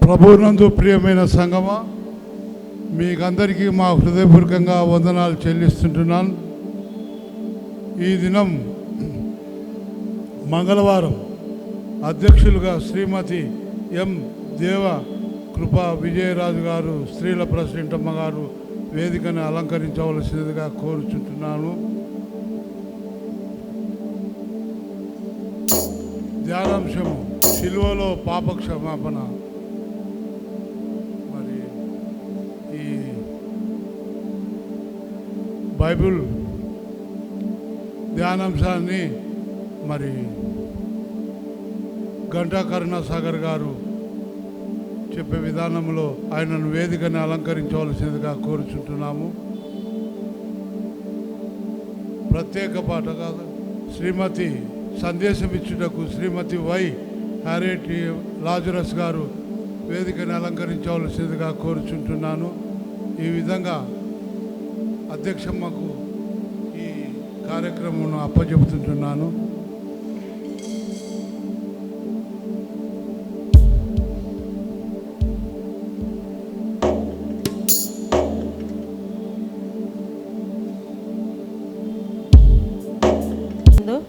ప్రభువునందు ప్రియమైన సంగమా, మీకందరికీ మా హృదయపూర్వకంగా వందనాలు చెల్లిస్తుంటున్నాను. ఈ దినం మంగళవారం అధ్యక్షులుగా శ్రీమతి ఎం దేవ కృపా విజయరాజు గారు, స్త్రీల ప్రెసిడెంట్ అమ్మ గారు వేదికను అలంకరించవలసినదిగా కోరుచుంటున్నాను. ధ్యానాంశము శిలువలో పాపక్షమాపణ. మరి ఈ బైబిల్ ధ్యానాంశాన్ని మరి గంటా కరుణాసాగర్ గారు చెప్పే విధానంలో ఆయనను వేదికని అలంకరించవలసిందిగా కోరుచుంటున్నాము. ప్రత్యేక పాట కాదు, శ్రీమతి సందేశం ఇచ్చుటకు శ్రీమతి వై హ్యారెట్ లాజరస్ గారు వేదికని అలంకరించవలసిందిగా కోరుచుంటున్నాను. ఈ విధంగా అధ్యక్షమ్మకు ఈ కార్యక్రమం అప్పచెబుతుంటున్నాను.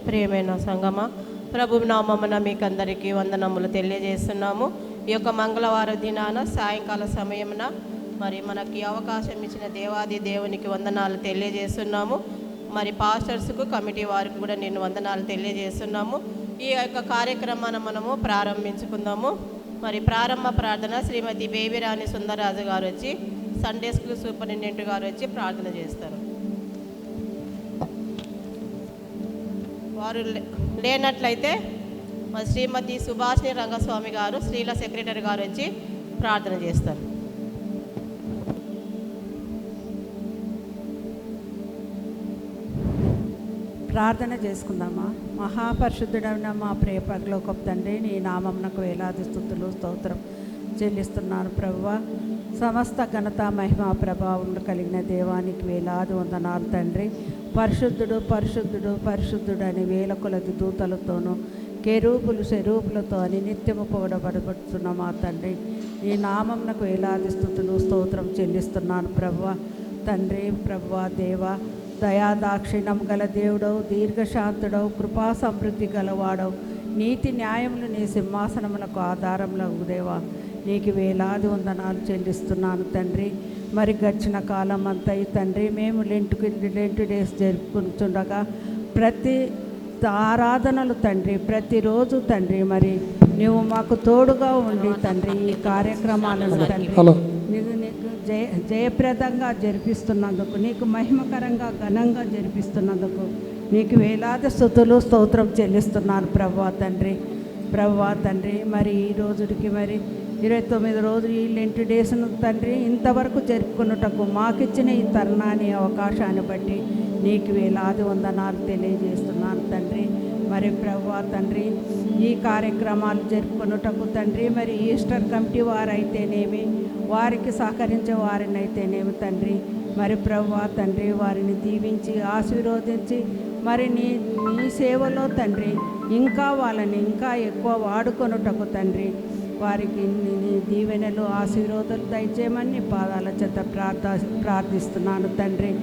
ప్రియమైన సంగమ, ప్రభు నామమున మీకు అందరికీ వందనములు తెలియజేస్తున్నాము. ఈ యొక్క మంగళవారం దినాన సాయంకాల సమయమున మరి మనకి అవకాశం ఇచ్చిన దేవాది దేవునికి వందనాలు తెలియజేస్తున్నాము. మరి పాస్టర్స్కు, కమిటీ వారికి కూడా నేను వందనాలు తెలియజేస్తున్నాము. ఈ యొక్క కార్యక్రమాన్ని మనము ప్రారంభించుకుందాము. మరి ప్రారంభ ప్రార్థన శ్రీమతి బేబిరాణి సుందరరాజు గారు వచ్చి, సండే స్కూల్ సూపరింటెండెంట్ గారు వచ్చి ప్రార్థన చేస్తారు. వారు లేనట్లయితే మరి శ్రీమతి సుభాషిణి రంగస్వామి గారు, స్త్రీల సెక్రటరీ గారు వచ్చి ప్రార్థన చేస్తారు. ప్రార్థన చేసుకుందామా. మహాపరిశుద్ధుడైన మా ప్రియ పరలోకపు తండ్రి, నీ నామమునకు వేలాది స్తుతులు స్తోత్రం చెల్లిస్తున్నాను ప్రభువా. సమస్త ఘనత మహిమ ప్రభావం కలిగిన దేవానికి వేలాది వందనాలు తండ్రి. పరిశుద్ధుడు పరిశుద్ధుడు పరిశుద్ధుడు అని వేల కొలది దూతలతోనూ కెరూబులు శరూపులతో అని నిత్యము పొగడబడుతున్న మా తండ్రి, ఈ నామమునకు వేలాది స్తుతులు స్తోత్రం చెల్లిస్తున్నాను ప్రభువా. తండ్రి ప్రభువా, దేవ దయాదాక్షిణం గల దేవుడవు, దీర్ఘశాంతుడవు, కృపా సమృద్ధి గలవాడవు, నీతి న్యాయములు నీ సింహాసనమునకు ఆధారంలో దేవా, నీకు వేలాది వందనాలు చెల్లిస్తున్నాను తండ్రి. మరి గడిచిన కాలం అంతా తండ్రి మేము లెంట్ డేస్ జరుపుకుంటుండగా ప్రతి ఆరాధనలు తండ్రి, ప్రతిరోజు తండ్రి మరి నువ్వు మాకు తోడుగా ఉండి తండ్రి ఈ కార్యక్రమాలను తండ్రి నీకు జయప్రదంగా జరిపిస్తున్నందుకు, నీకు మహిమకరంగా ఘనంగా జరిపిస్తున్నందుకు నీకు వేలాది స్తుతులు స్తోత్రం చెల్లిస్తున్నాను ప్రభువా తండ్రి. ప్రభువా తండ్రి, మరి ఈ రోజుకి మరి 29 రోజులు ఈ లెంట్ డేస్ను తండ్రి ఇంతవరకు జరుపుకున్నటకు మాకిచ్చిన ఈ తరుణాన్ని, అవకాశాన్ని బట్టి నీకు వేలాది వందనాలు తెలియజేస్తున్నాను తండ్రి. మరి ప్రభువా తండ్రి, ఈ కార్యక్రమాలు జరుపుకున్నటకు తండ్రి మరి ఈస్టర్ కమిటీ వారైతేనేమి, వారికి సహకరించే వారినైతేనేమి తండ్రి, మరి ప్రభువా తండ్రి వారిని దీవించి ఆశీర్వదించి మరి నీ సేవలో తండ్రి ఇంకా వాళ్ళని ఇంకా ఎక్కువ వాడుకొనుటకు తండ్రి వారికి నీ దీవెనలు ఆశీర్వాదాలు దయచేయమని పాదాల చెత్త ప్రార్థిస్తున్నాను తండ్రి.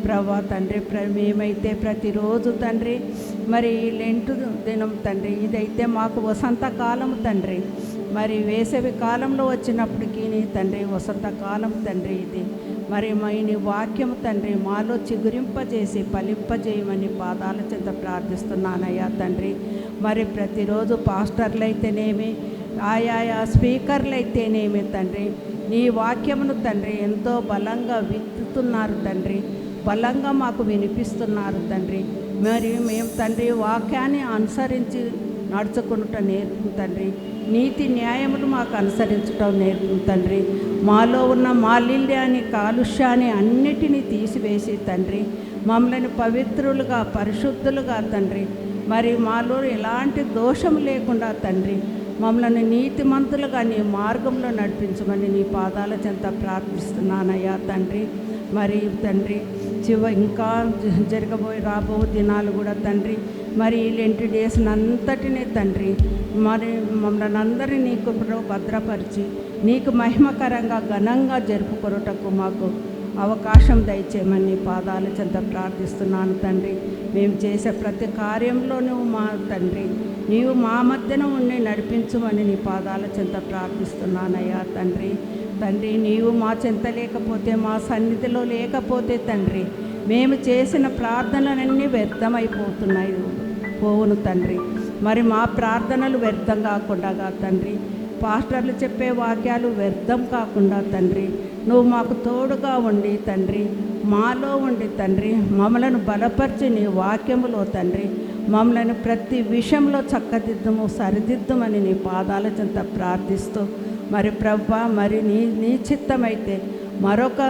ప్రభువా తండ్రి, మేమైతే ప్రతిరోజు తండ్రి మరి లెంటు దినం తండ్రి, ఇదైతే మాకు వసంతకాలం తండ్రి, మరి వేసవి కాలంలో వచ్చినప్పటికీ నీ తండ్రి వసంతకాలం తండ్రి ఇది. మరి నీ వాక్యం తండ్రి మాలో చిగురింపజేసి ఫలింపజేయమని పాదాల చెంత ప్రార్థిస్తున్నానయ్యా తండ్రి. మరి ప్రతిరోజు పాస్టర్లు అయితేనేమి, ఆయా స్పీకర్లు అయితేనేమి తండ్రి నీ వాక్యమును తండ్రి ఎంతో బలంగా విత్తుతున్నారు తండ్రి, బలంగా మాకు వినిపిస్తున్నారు తండ్రి. మరి మేము తండ్రి వాక్యాన్ని అనుసరించి నడుచుకుంటూ నేర్పు తండ్రి, నీతి న్యాయములు మాకు అనుసరించటం నేర్పు తండ్రి. మాలో ఉన్న మాలిన్యాన్ని, కాలుష్యాన్ని అన్నిటినీ తీసివేసి తండ్రి మమ్మల్ని పవిత్రులుగా పరిశుద్ధులుగా తండ్రి మరి మాలో ఎలాంటి దోషం లేకుండా తండ్రి మమ్మల్ని నీతిమంతులుగా నీ మార్గంలో నడిపించమని నీ పాదాల చెంత ప్రార్థిస్తున్నానయ్యా తండ్రి. మరి తండ్రి ఇంకా రాబో దినాలు కూడా తండ్రి మరి ఇలాంటి డేస్ అంతటినీ తండ్రి మరి మమ్మల్ని అందరినీ నీ కృపలో భద్రపరిచి నీకు మహిమకరంగా ఘనంగా జరుపుకొనుటకు మాకు అవకాశం దయచేయమని నీ పాదాల చెంత ప్రార్థిస్తున్నాను తండ్రి. మేము చేసే ప్రతి కార్యంలో నువ్వు మా తండ్రి నీవు మా మధ్యన ఉండి నడిపించమని నీ పాదాల చెంత ప్రార్థిస్తున్నానయ్యా తండ్రి. తండ్రి నీవు మా చెంత లేకపోతే, మా సన్నిధిలో లేకపోతే తండ్రి మేము చేసిన ప్రార్థనలన్నీ వ్యర్థమైపోతున్నాయి పోవును తండ్రి. మరి మా ప్రార్థనలు వ్యర్థం కాకుండా తండ్రి, పాస్టర్లు చెప్పే వాక్యాలు వ్యర్థం కాకుండా తండ్రి నువ్వు మాకు తోడుగా ఉండి తండ్రి, మాలో ఉండి తండ్రి మమ్మలను బలపరిచి నీ వాక్యములో తండ్రి మమ్మల్ని ప్రతి విషయంలో చక్కదిద్దుము సరిదిద్దుమని నీ పాదాల చెంత ప్రార్థిస్తూ, మరి ప్రభువా మరి నీ చిత్తమైతే మరొక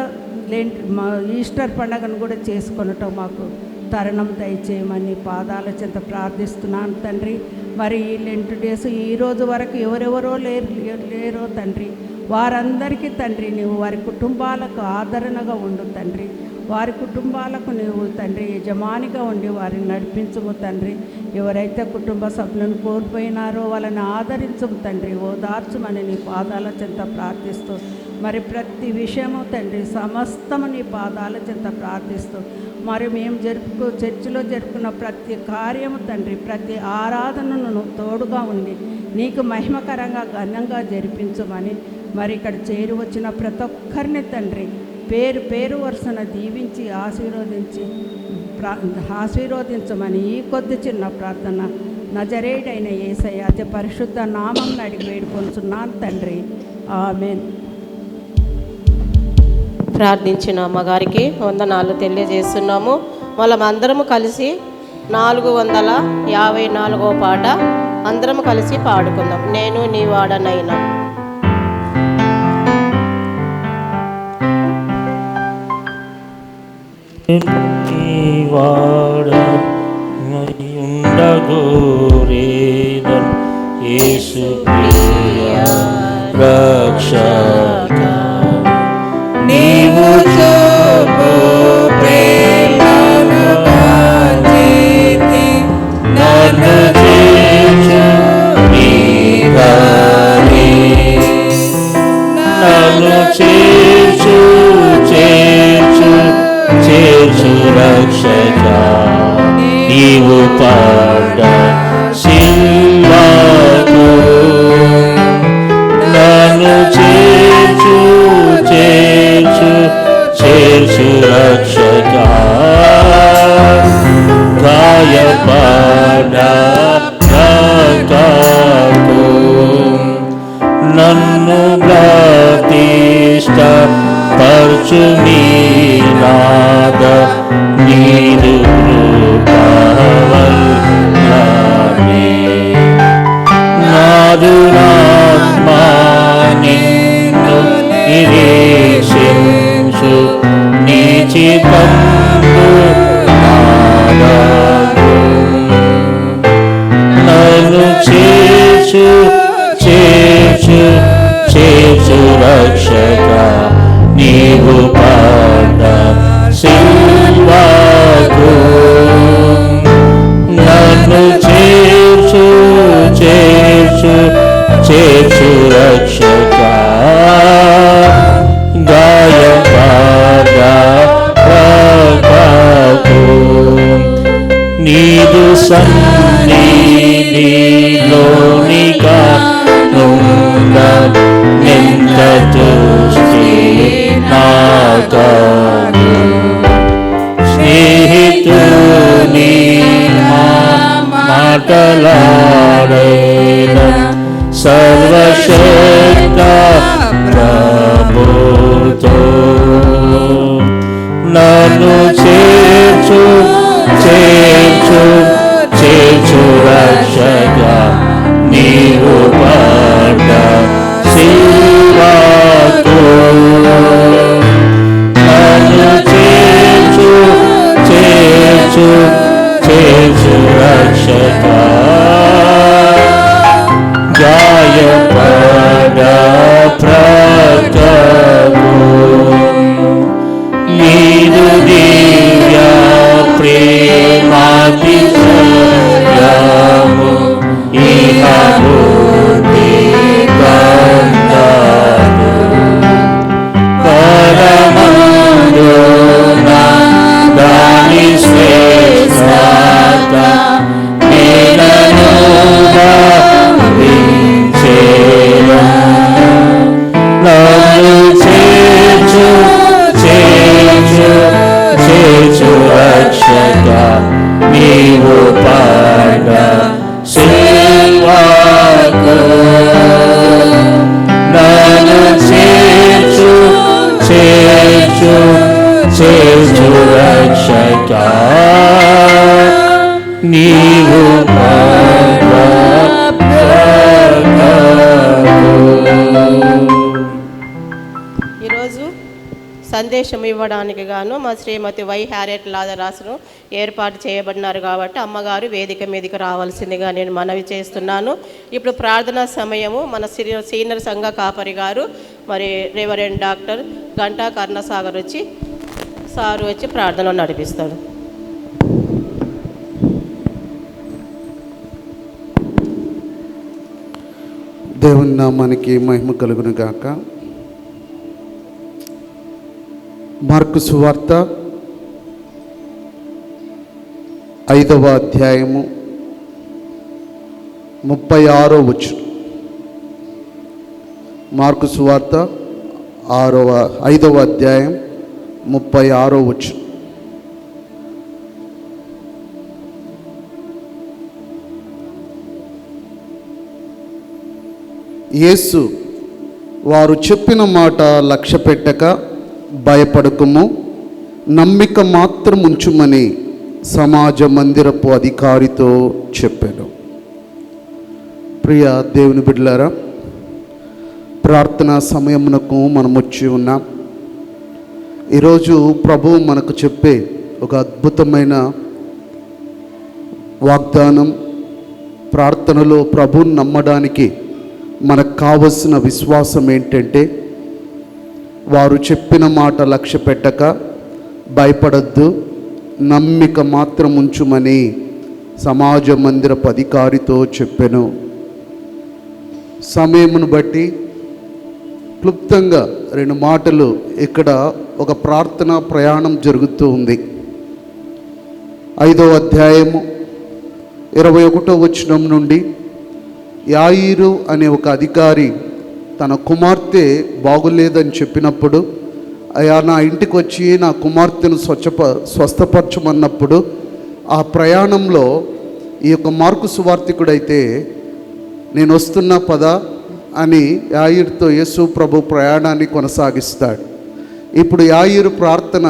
ఈస్టర్ పండుగను కూడా చేసుకొనటం మాకు తరుణం దయచేయమని పాదాల చెంత ప్రార్థిస్తున్నాను తండ్రి. మరి ఈ లెంట్ డేస్ ఈరోజు వరకు ఎవరెవరో లేరో తండ్రి వారందరికీ తండ్రి నువ్వు వారి కుటుంబాలకు ఆదరణగా ఉండు తండ్రి. వారి కుటుంబాలకు నువ్వు తండ్రి యజమానిగా ఉండి వారిని నడిపించుము తండ్రి. ఎవరైతే కుటుంబ సభ్యులను కోల్పోయినారో వాళ్ళని ఆదరించుము తండ్రి, ఓదార్చుమని నీ పాదాల చెంత ప్రార్థిస్తూ, మరి ప్రతి విషయము తండ్రి సమస్తము నీ పాదాల చెంత ప్రార్థిస్తూ, మరి మేము చర్చిలో జరుపుకున్న ప్రతి కార్యము తండ్రి ప్రతి ఆరాధనను తోడుగా ఉండి నీకు మహిమకరంగా ఘనంగా జరిపించమని, మరి ఇక్కడ చేరి వచ్చిన ప్రతి ఒక్కరిని తండ్రి పేరు పేరు వరుసన దీవించి ఆశీర్వదించమని ఈ కొద్ది చిన్న ప్రార్థన నజరేయుడైన యేసయ్య అతి పరిశుద్ధ నామం అడిగి వేడుకొంచున్నాను తండ్రి, ఆమేన్. ప్రార్థించిన అమ్మగారికి వందనాలు తెలియజేస్తున్నాము. వాళ్ళమందరము కలిసి 454వ పాట అందరం కలిసి పాడుకుందాం. నేను నీ వాడనైనా. ఉండగోరేదన్ యేసు ప్రియ రక్షక, నీవు చూపు ప్రేమను కాంచితి, నన్ను చేర్చు నీ దారి, నన్ను చేర్చు చేర్చు చేర్చు రక్షక, నీవు పాడ సిల్వకు, నన్ను చేర్చు చేర్చు చేర్చు రక్షక, గాయపడ రక్తకు నన్ను ప్రతిష్ట పరచు నీ నాద, నీదు కృపవల్లనే నాదునాత్మా నిన్ను నిరీక్షించు, నీ చిత్తంబు నాదగు, నన్ను చేర్చు చేర్చు చేర్చు రక్షక, నీవు పాడ సిల్వకు, నన్ను చేర్చు చేర్చు చేర్చు రక్షక, గాయపడ రక్తకు, నీదు సన్నిధిలోనిగా నుండ ఎంత దృష్టి నాకను, స్నేహితుని మాటలాడేన సర్వశక్త చేర్చు రక్షక నీవు ఈరోజు సందేశం ఇవ్వడానికి గాను మా శ్రీమతి వై హ్యారెట్ లాజరస్ను ఏర్పాటు చేయబడినారు కాబట్టి అమ్మగారు వేదిక మీదకి రావాల్సిందిగా నేను మనవి చేస్తున్నాను. ఇప్పుడు ప్రార్థనా సమయము మన సీనియర్ సంఘ కాపరి గారు మరి రెవరెండ్ డాక్టర్ గంటా కర్ణసాగర్ వచ్చి ప్రార్థన నడిపిస్తాడు. దేవుని నామానికి మహిమ కలుగును గాక. మార్కు సువార్త 5వ అధ్యాయము 36వ వచనం. మార్కు సువార్త 5వ అధ్యాయం 36వ వచనం. యేసు వారు చెప్పిన మాట లక్ష్య పెట్టక భయపడకము, నమ్మిక మాత్రం ఉంచుమని సమాజ మందిరపు అధికారితో చెప్పాను. ప్రియ దేవుని బిడ్డలారా, ప్రార్థనా సమయమునకు మనం వచ్చి ఉన్నాం. ఈరోజు ప్రభువు మనకు చెప్పే ఒక అద్భుతమైన వాగ్దానం, ప్రార్థనలో ప్రభువుని నమ్మడానికి మనకు కావలసిన విశ్వాసం ఏంటంటే, వారు చెప్పిన మాట లక్ష్య పెట్టక భయపడద్దు, నమ్మిక మాత్రం ఉంచుమని సమాజ మందిరపు అధికారితో చెప్పాను. సమయమును బట్టి క్లుప్తంగా 2 మాటలు ఇక్కడ ఒక ప్రార్థనా ప్రయాణం జరుగుతూ ఉంది. 5వ అధ్యాయము 21వ వచనం నుండి యాయిరు అనే ఒక అధికారి తన కుమార్తె బాగులేదని చెప్పినప్పుడు, అయ్యా నా ఇంటికి వచ్చి నా కుమార్తెను స్వస్థపరచమన్నప్పుడు, ఆ ప్రయాణంలో ఈ యొక్క మార్కు సువార్తికుడైతే నేను వస్తున్నా పద అని యాయిరుతో యేసు ప్రభు ప్రయాణాన్ని కొనసాగిస్తాడు. ఇప్పుడు యాయిరు ప్రార్థన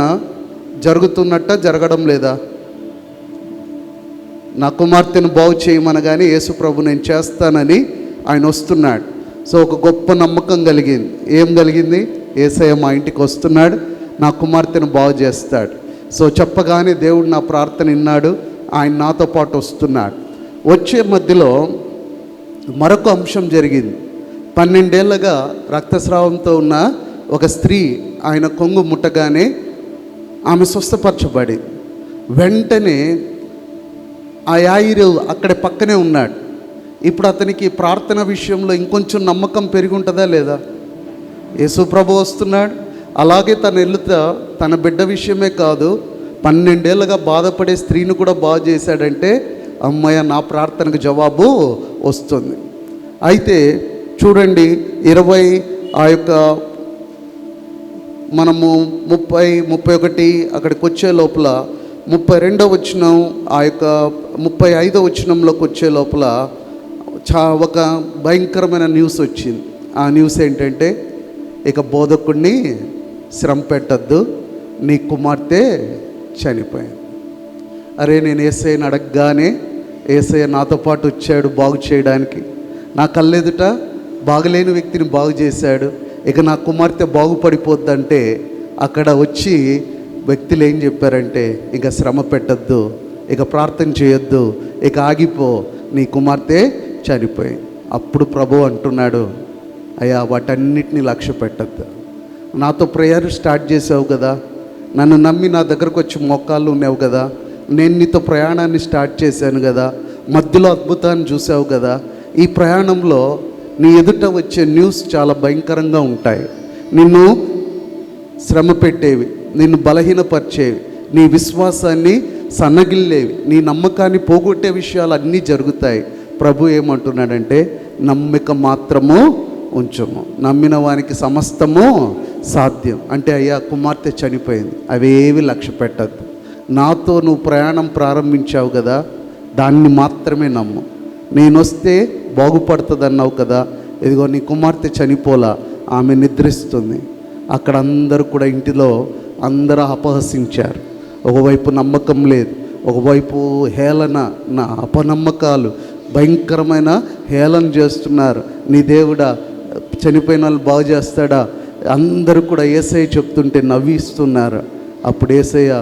జరుగుతున్నట్ట, జరగడం లేదా? నా కుమార్తెను బాగు చేయమనగానే యేసు ప్రభు నేను చేస్తానని ఆయన వస్తున్నాడు. సో ఒక గొప్ప నమ్మకం కలిగింది. ఏం కలిగింది? యేసయ్య మా ఇంటికి వస్తున్నాడు, నా కుమార్తెను బాగు చేస్తాడు. సో చెప్పగానే దేవుడు నా ప్రార్థన విన్నాడు, ఆయన నాతో పాటు వస్తున్నాడు. వచ్చే మధ్యలో మరొక అంశం జరిగింది. 12 ఏళ్ళగా రక్తస్రావంతో ఉన్న ఒక స్త్రీ ఆయన కొంగు ముట్టగానే ఆమె స్వస్థపరచబడి, వెంటనే ఆ యాయిరు అక్కడ పక్కనే ఉన్నాడు. ఇప్పుడు అతనికి ప్రార్థన విషయంలో ఇంకొంచెం నమ్మకం పెరిగి ఉంటుందా లేదా? యేసు ప్రభు వస్తున్నాడు, అలాగే తను వెళ్తా తన బిడ్డ విషయమే కాదు 12 ఏళ్ళగా బాధపడే స్త్రీని కూడా బాగు చేశాడంటే, అమ్మయ్య నా ప్రార్థనకు జవాబు వస్తుంది. అయితే చూడండి 20 ఆ యొక్క మనము 30, 31 అక్కడికి వచ్చే లోపల 32వ వచనం, ఆ యొక్క 35వ వచనంలోకి వచ్చే లోపల ఒక భయంకరమైన న్యూస్ వచ్చింది. ఆ న్యూస్ ఏంటంటే, ఇక బోధకుడిని శ్రమ పెట్టద్దు, నీ కుమార్తె చనిపోయింది. అరే నేను యేసయ్యని అడగగానే యేసయ్య నాతో పాటు వచ్చాడు బాగు చేయడానికి. నా కళ్ళెదుట బాగలేని వ్యక్తిని బాగు చేశాడు. ఇక నా కుమార్తె బాగుపడిపోద్దంటే అక్కడ వచ్చి వ్యక్తులు ఏం చెప్పారంటే, ఇక శ్రమ పెట్టద్దు, ఇక ప్రార్థన చేయొద్దు, ఇక ఆగిపో, నీ కుమార్తె చనిపోయింది. అప్పుడు ప్రభు అంటున్నాడు, అయ్యా వాటన్నిటిని లక్ష్య పెట్టద్దు. నాతో ప్రేయర్ స్టార్ట్ చేసావు కదా, నన్ను నమ్మి నా దగ్గరకు వచ్చి మోకాళ్ళు ఉన్నావు కదా, నేను నీతో ప్రయాణాన్ని స్టార్ట్ చేశాను కదా, మధ్యలో అద్భుతాన్ని చూసావు కదా. ఈ ప్రయాణంలో నీ ఎదుట వచ్చే న్యూస్ చాలా భయంకరంగా ఉంటాయి. నిన్ను శ్రమ పెట్టేవి, నిన్ను బలహీనపరిచేవి, నీ విశ్వాసాన్ని సన్నగిల్లేవి, నీ నమ్మకాన్ని పోగొట్టే విషయాలు అన్నీ జరుగుతాయి. ప్రభు ఏమంటున్నాడంటే, నమ్మిక మాత్రము ఉంచము, నమ్మిన వానికి సమస్తము సాధ్యం. అంటే అయ్యా కుమార్తె చనిపోయింది, అవేవి లక్ష్య పెట్టద్దు. నాతో నువ్వు ప్రయాణం ప్రారంభించావు కదా, దాన్ని మాత్రమే నమ్ము. నేను వస్తే బాగుపడుతుంది అన్నావు కదా, ఇదిగో నీ కుమార్తె చనిపోలా, ఆమె నిద్రిస్తుంది. అక్కడ అందరూ కూడా ఇంటిలో అందరూ అపహసించారు. ఒకవైపు నమ్మకం లేదు, ఒకవైపు హేళన, నా అపనమ్మకాలు, భయంకరమైన హేళన చేస్తున్నారు. నీ దేవుడా చనిపోయిన వాళ్ళు బాగు చేస్తాడా? అందరూ కూడా యేసయ్య చెప్తుంటే నవ్విస్తున్నారు. అప్పుడు యేసయ్య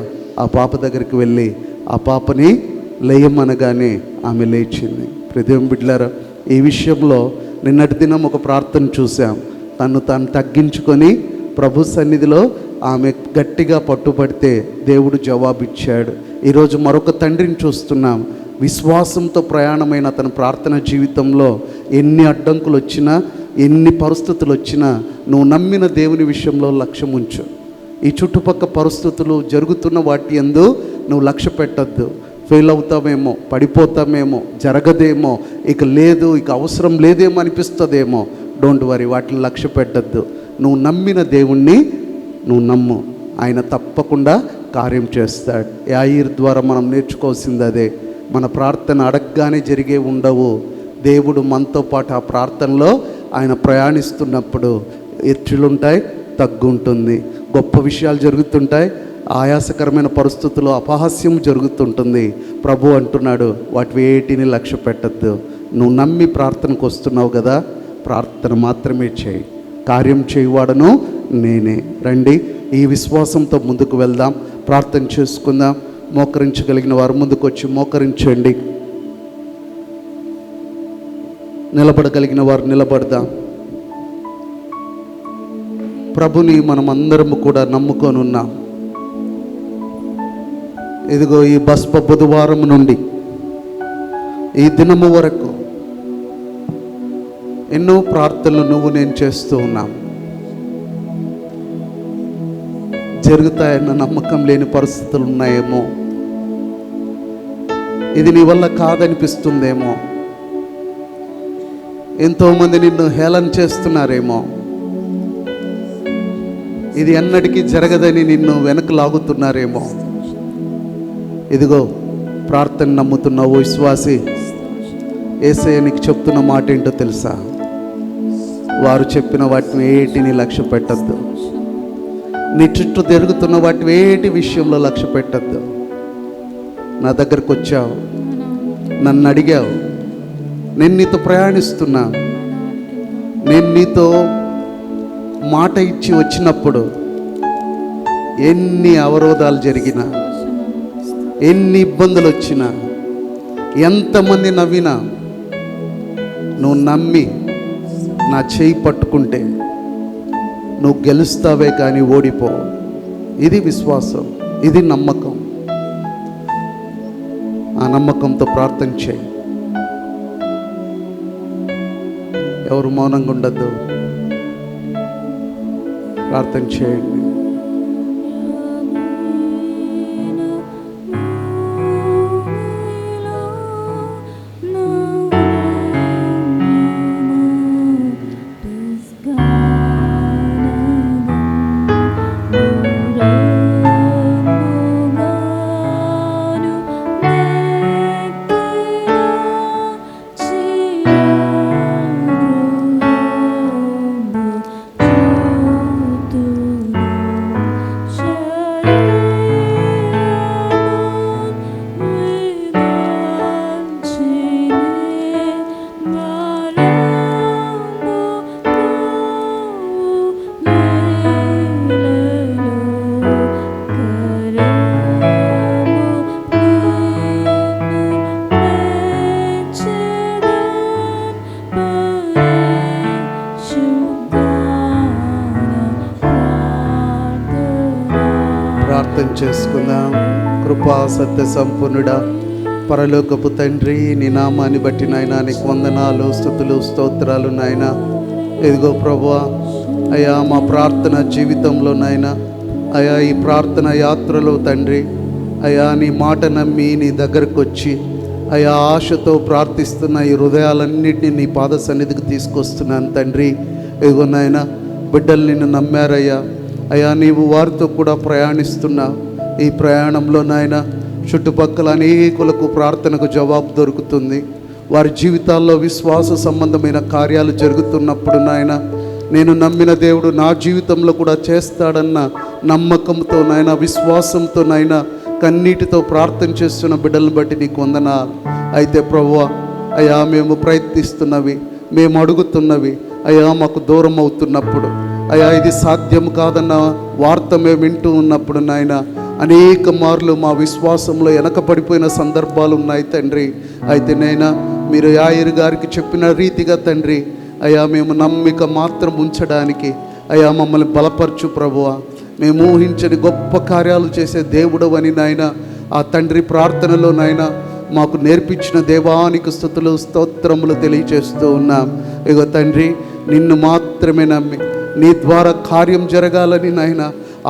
ఆ పాప దగ్గరికి వెళ్ళి ఆ పాపని లేయమనగానే ఆమె లేచింది. హృదయం బిడ్డలారా, ఈ విషయంలో నిన్నటి దినం ఒక ప్రార్థన చూసాం. తను తగ్గించుకొని ప్రభు సన్నిధిలో ఆమె గట్టిగా పట్టుబడితే దేవుడు జవాబిచ్చాడు. ఈరోజు మరొక తండ్రిని చూస్తున్నాం. విశ్వాసంతో ప్రయాణమైన తన ప్రార్థన జీవితంలో ఎన్ని అడ్డంకులు వచ్చినా, ఎన్ని పరిస్థితులు వచ్చినా నువ్వు నమ్మిన దేవుని విషయంలో లక్ష్యం ఉంచు. ఈ చుట్టుపక్కల పరిస్థితులు జరుగుతున్న వాటి యందు నువ్వు లక్ష్య పెట్టద్దు. ఫెయిల్ అవుతామేమో, పడిపోతామేమో, జరగదేమో, ఇక లేదు, ఇక అవసరం లేదేమో అనిపిస్తుందేమో. డోంట్ వరీ, వాటిని లక్ష్య పెట్టద్దు. నువ్వు నమ్మిన దేవుణ్ణి నువ్వు నమ్ము, ఆయన తప్పకుండా కార్యం చేస్తాడు. యాయిర్ ద్వారా మనం నేర్చుకోవాల్సింది అదే. మన ప్రార్థన అడగగానే జరిగే ఉండవు. దేవుడు మనతో పాటు ఆ ప్రార్థనలో ఆయన ప్రయాణిస్తున్నప్పుడు ఎత్తులుంటాయి, తగ్గుంటుంది, గొప్ప విషయాలు జరుగుతుంటాయి, ఆయాసకరమైన పరిస్థితుల్లో అపహాస్యం జరుగుతుంటుంది. ప్రభు అంటున్నాడు, వాటి వేటిని లక్ష్య పెట్టద్దు. నువ్వు నమ్మి ప్రార్థనకు వస్తున్నావు కదా, ప్రార్థన మాత్రమే చేయి, కార్యం చేయువాడను నేనే. రండి, ఈ విశ్వాసంతో ముందుకు వెళ్దాం, ప్రార్థన చేసుకుందాం. మోకరించగలిగిన వారు ముందుకు వచ్చి మోకరించండి. నిలబడగలిగిన వారు నిలబడదాం. ప్రభుని మనం అందరము కూడా నమ్ముకొని ఉన్నాం. ఇదిగో ఈ బస్ప బుధవారం నుండి ఈ దినము వరకు ఎన్నో ప్రార్థనలు నువ్వు నేను చేస్తూ ఉన్నాం. జరుగుతాయన్న నమ్మకం లేని పరిస్థితులు ఉన్నాయేమో, ఇది నీ వల్ల కాదనిపిస్తుందేమో, ఎంతోమంది నిన్ను హేళన చేస్తున్నారేమో, ఇది ఎన్నటికీ జరగదని నిన్ను వెనక్కి లాగుతున్నారేమో. ఇదిగో ప్రార్థన నమ్ముతున్నావు విశ్వాసి, యేసయ్య నీకు చెప్తున్న మాట ఏంటో తెలుసా? వారు చెప్పిన వాటిని వేటిని లక్ష్య పెట్టద్దు. నీ చుట్టూ జరుగుతున్న వాటి వేటి విషయంలో లక్ష్య పెట్టద్దు. నా దగ్గరకు వచ్చావు, నన్ను అడిగావు, నేను నీతో ప్రయాణిస్తున్నా. నేను నీతో మాట ఇచ్చి వచ్చినప్పుడు ఎన్ని అవరోధాలు జరిగినా, ఎన్ని ఇబ్బందులు వచ్చినా, ఎంతమంది నవ్వినా, నువ్వు నమ్మి నా చేయి పట్టుకుంటే నువ్వు గెలుస్తావే కానీ ఓడిపో. ఇది విశ్వాసం, ఇది నమ్మకం. ఆ నమ్మకంతో ప్రార్థన చేయి. ఎవరు మౌనంగా ఉండద్దు, ప్రార్థన చేయండి. ప్రార్థన చేసుకుందాం. కృపా సత్య సంపూర్ణుడా, పరలోకపు తండ్రి, నీ నామాన్ని బట్టి నాయనా నీకు వందనాలు, స్తుతులు, స్తోత్రాలు నాయనా. ఇదిగో ప్రభువా, అయ్యా మా ప్రార్థన జీవితంలో నాయనా, అయ్యా ఈ ప్రార్థన యాత్రలో తండ్రి, అయ్యా నీ మాట నమ్మి నీ దగ్గరకు వచ్చి అయ్యా ఆశతో ప్రార్థిస్తున్న ఈ హృదయాలన్నింటినీ నీ పాద సన్నిధికి తీసుకొస్తున్నాను తండ్రి. ఇదిగో నాయనా, బిడ్డలు నిన్ను నమ్మారయ్యా. అయ్యా నీవు వారితో కూడా ప్రయాణిస్తున్నా. ఈ ప్రయాణంలో నాయన చుట్టుపక్కల అనేకులకు ప్రార్థనకు జవాబు దొరుకుతుంది. వారి జీవితాల్లో విశ్వాస సంబంధమైన కార్యాలు జరుగుతున్నప్పుడు నాయన, నేను నమ్మిన దేవుడు నా జీవితంలో కూడా చేస్తాడన్న నమ్మకంతో నాయన, విశ్వాసంతో నాయన, కన్నీటితో ప్రార్థన చేస్తున్న బిడ్డలను బట్టి నీకు వందనాలు. అయితే ప్రభువా, అయ్యా మేము ప్రయత్నిస్తున్నవి, మేము అడుగుతున్నవి అయ్యా మాకు దూరం అవుతున్నప్పుడు, అయ్యా ఇది సాధ్యం కాదన్న వార్త మేము వింటూ ఉన్నప్పుడు నాయన, అనేక మార్లు మా విశ్వాసంలో వెనకబడిపోయిన సందర్భాలు ఉన్నాయి తండ్రి. అయితే నైనా మీరు యాయిరు గారికి చెప్పిన రీతిగా తండ్రి, అయ్యా మేము నమ్మిక మాత్రం ఉంచడానికి అయ్యా మమ్మల్ని బలపరచు ప్రభువా. మేము ఊహించని గొప్ప కార్యాలు చేసే దేవుడు అని నాయన ఆ తండ్రి ప్రార్థనలో నాయన మాకు నేర్పించిన దేవానికి స్తుతులు స్తోత్రములు తెలియజేస్తూ ఉన్నాం. ఇగో తండ్రి, నిన్ను మాత్రమే నమ్మి నీ ద్వారా కార్యం జరగాలని నాయన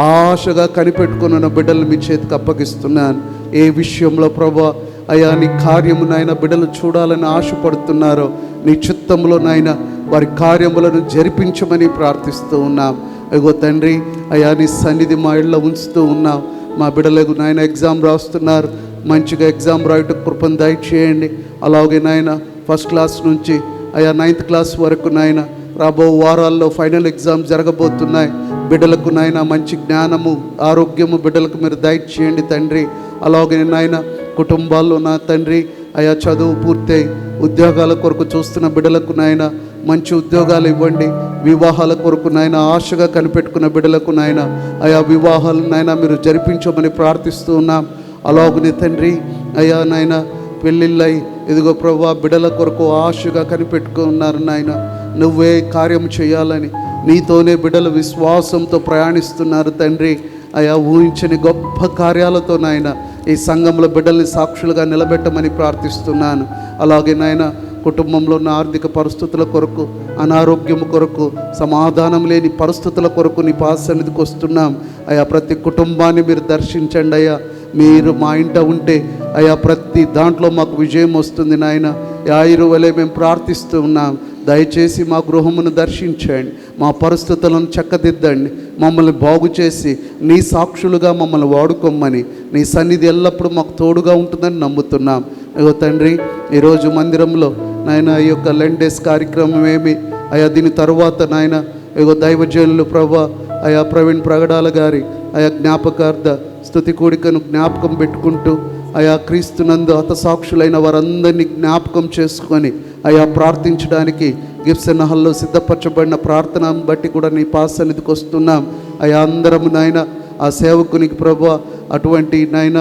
ఆశగా కనిపెట్టుకున్న బిడ్డలు మీ చేతికి అప్పగిస్తున్నాను. ఏ విషయంలో ప్రభువా అయ్యా నీ కార్యము నాయన బిడ్డలు చూడాలని ఆశపడుతున్నారో నీ చిత్తంలో నాయన వారి కార్యములను జరిపించమని ప్రార్థిస్తూ ఉన్నాం. ఇగో తండ్రి, అయ్యా నీ సన్నిధి మా ఇళ్ళ ఉంచుతూ ఉన్నాం. మా బిడ్డలకు నాయన ఎగ్జామ్ రాస్తున్నారు, మంచిగా ఎగ్జామ్ రాయటం కృపను దయచేయండి. అలాగే నాయన ఫస్ట్ క్లాస్ నుంచి అయ్యా 9th క్లాస్ వరకు నాయన రాబో వారాల్లో ఫైనల్ ఎగ్జామ్ జరగబోతున్నాయి. బిడ్డలకు నాయన మంచి జ్ఞానము, ఆరోగ్యము బిడ్డలకు మీరు దయచేయండి తండ్రి. అలాగే నాయన కుటుంబాల్లో నా తండ్రి అయా చదువు పూర్తయి ఉద్యోగాల కొరకు చూస్తున్న బిడ్డలకు నాయన మంచి ఉద్యోగాలు ఇవ్వండి. వివాహాల కొరకు నాయన ఆశగా కనిపెట్టుకున్న బిడ్డలకు నాయన అయా వివాహాలు నాయన మీరు జరిపించమని ప్రార్థిస్తూ ఉన్నాం. అలాగనే తండ్రి అయా నాయన పెళ్ళిళ్ళై ఇదిగో ప్రభువా బిడ్డల కొరకు ఆశగా కనిపెట్టుకున్నారు నాయన. నువ్వే కార్యం చేయాలని నీతోనే బిడ్డలు విశ్వాసంతో ప్రయాణిస్తున్నారు తండ్రి. అయా ఊహించని గొప్ప కార్యాలతో నాయన ఈ సంఘంలో బిడ్డల్ని సాక్షులుగా నిలబెట్టమని ప్రార్థిస్తున్నాను. అలాగే నాయన కుటుంబంలో ఉన్న ఆర్థిక పరిస్థితుల కొరకు, అనారోగ్యం కొరకు, సమాధానం లేని పరిస్థితుల కొరకు నీ సన్నిధికి వస్తున్నాం. అయా ప్రతి కుటుంబాన్ని మీరు దర్శించండి అయ్యా. మీరు మా ఇంట ఉంటే అయా ప్రతి దాంట్లో మాకు విజయం వస్తుంది నాయన. యాయిరు వలె మేము ప్రార్థిస్తూ ఉన్నాం. దయచేసి మా గృహమును దర్శించండి, మా పరిస్థితులను చక్కదిద్దండి, మమ్మల్ని బాగు చేసి నీ సాక్షులుగా మమ్మల్ని వాడుకోమని నీ సన్నిధి ఎల్లప్పుడూ మాకు తోడుగా ఉంటుందని నమ్ముతున్నాం. ఇగో తండ్రి, ఈరోజు మందిరంలో నాయన ఈ యొక్క లెంట్ డేస్ కార్యక్రమం ఏమి అయా దీని తర్వాత నాయన ఇగో దైవజనులు ప్రభా అయా ప్రవీణ్ ప్రగడాల గారి అయా జ్ఞాపకార్థ స్తుతి కూడికను జ్ఞాపకం పెట్టుకుంటూ అయా క్రీస్తునందు హతసాక్షులైన వారందరినీ జ్ఞాపకం చేసుకొని అయా ప్రార్థించడానికి గిబ్సన్ హాల్లో సిద్ధపరచబడిన ప్రార్థనను బట్టి కూడా నీ సన్నిధికి వస్తున్నాం. అయా అందరం నాయన ఆ సేవకునికి ప్రభువా అటువంటి నాయన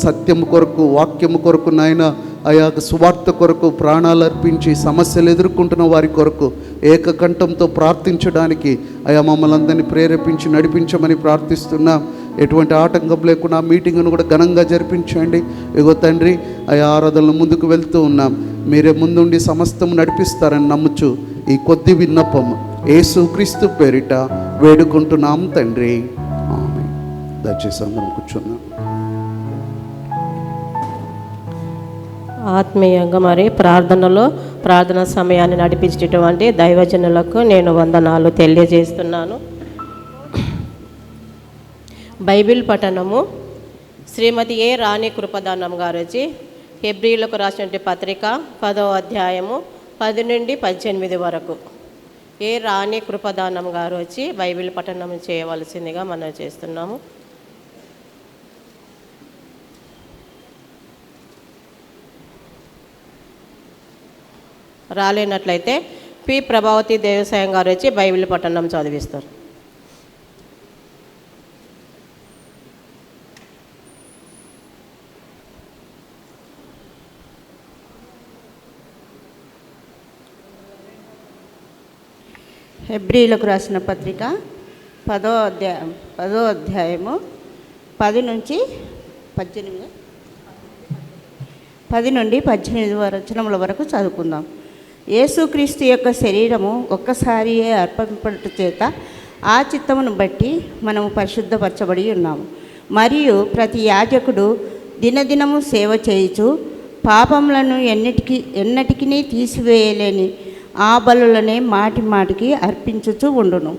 సత్యము కొరకు, వాక్యము కొరకు నాయన అయా సువార్త కొరకు ప్రాణాలు అర్పించి సమస్యలు ఎదుర్కొంటున్న వారి కొరకు ఏకకంఠంతో ప్రార్థించడానికి అయా మమ్మల్ని అందరినీ ప్రేరేపించి నడిపించమని ప్రార్థిస్తున్నాం. ఎటువంటి ఆటంకం లేకుండా మీటింగ్ను కూడా ఘనంగా జరిపించండి. ఇగో తండ్రి అయా ఆరాధనలు ముందుకు వెళ్తూ ఉన్నాం. మీరే ముందుండి సమస్తం నడిపిస్తారని నమ్ముచు ఈ కొద్ది విన్నపం యేసుక్రీస్తు పేరిట వేడుకుంటున్నాం తండ్రి. ఆమేన్. దయచేసి అందరం కూర్చున్నాం. ఆత్మీయంగా మరి ప్రార్థన సమయాన్ని నడిపించేటటువంటి దైవజనులకు నేను వందనాలు తెలియజేస్తున్నాను. బైబిల్ పఠనము శ్రీమతి ఏ రాణి కృపదానం గారు వచ్చి హెబ్రీలకు రాసినటువంటి పత్రిక 10వ అధ్యాయము 10 నుండి 18 వరకు ఏ రాణి కృపదానం గారు వచ్చి బైబిల్ పఠనం చేయవలసిందిగా మనం చేస్తున్నాము. రాలేనట్లయితే పి ప్రభావతి దేవసాయం గారు వచ్చి బైబిల్ పఠనం చదివిస్తారు. హెబ్రీలకు రాసిన పత్రిక 10వ అధ్యాయము 10 నుండి 18 వచనముల వరకు చదువుకుందాం. యేసుక్రీస్తు యొక్క శరీరము ఒక్కసారియే అర్పింపట చేత ఆ చిత్తమును బట్టి మనము పరిశుద్ధపరచబడి ఉన్నాము. మరియు ప్రతి యాజకుడు దినదినము సేవ చేయుచు పాపములను ఎన్నటికీ తీసివేయలేని ఆ బలులనే మాటి మాటికి అర్పించుచు ఉండును.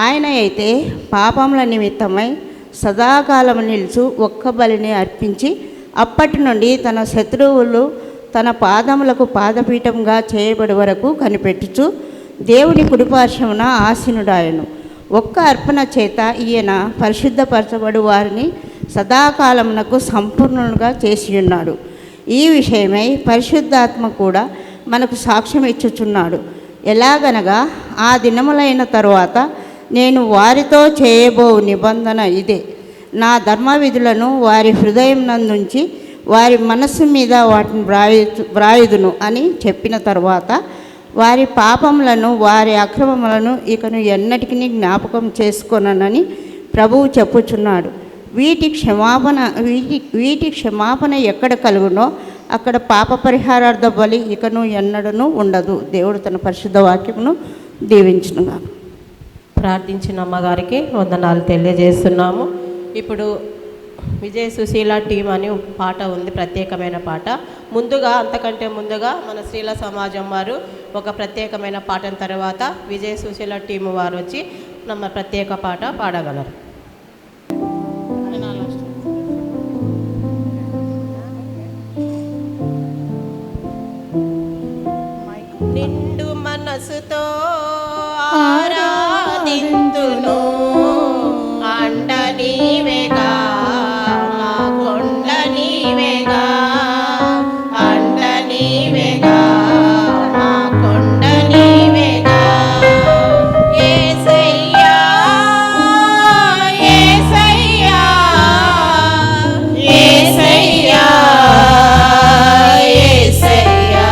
ఆయన అయితే పాపముల నిమిత్తమై సదాకాలము నిలుచు ఒక్క బలిని అర్పించి అప్పటి నుండి తన శత్రువులు తన పాదములకు పాదపీఠంగా చేయబడి వరకు కనిపెట్టుచు దేవుని కుడిపార్శ్వమున ఆసీనుడాయను. ఒక్క అర్పణ చేత ఈయన పరిశుద్ధపరచబడు వారిని సదాకాలమునకు సంపూర్ణులుగా చేసి ఉన్నాడు. ఈ విషయమై పరిశుద్ధాత్మ కూడా మనకు సాక్ష్యం ఇచ్చుచున్నాడు. ఎలాగనగా ఆ దినములైన తరువాత నేను వారితో చేయబో నిబంధన ఇదే, నా ధర్మవిధులను వారి హృదయం నందుంచి వారి మనస్సు మీద వాటిని వ్రాయుదును అని చెప్పిన తరువాత వారి పాపములను వారి అక్రమములను ఇకను ఎన్నటికీ జ్ఞాపకం చేసుకొననని ప్రభువు చెప్పుచున్నాడు. వీటి క్షమాపణ ఎక్కడ కలుగునో అక్కడ పాప పరిహారార్థ బలి ఇకను ఎన్నడను ఉండదు. దేవుడు తన పరిశుద్ధ వాక్యమును దీవించునుగా. ప్రార్థించిన అమ్మగారికి వందనాలు తెలియజేస్తున్నాము. ఇప్పుడు విజయ సుశీల టీం అని పాట ఉంది, ప్రత్యేకమైన పాట. అంతకంటే ముందుగా మన స్త్రీల సమాజం వారు ఒక ప్రత్యేకమైన పాటల తర్వాత విజయ సుశీల టీం వారు వచ్చి ನಮ್ಮ ప్రత్యేక పాట పాడగలరు. నిండు మనసుతో ఆరాధింతును, అండ నీవేగా మా కొండ నీవేగా, అండ నీవేగా మా కొండ నీవేగా. యేసయ్యా యేసయ్యా యేసయ్యా యేసయ్యా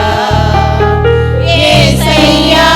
యేసయ్యా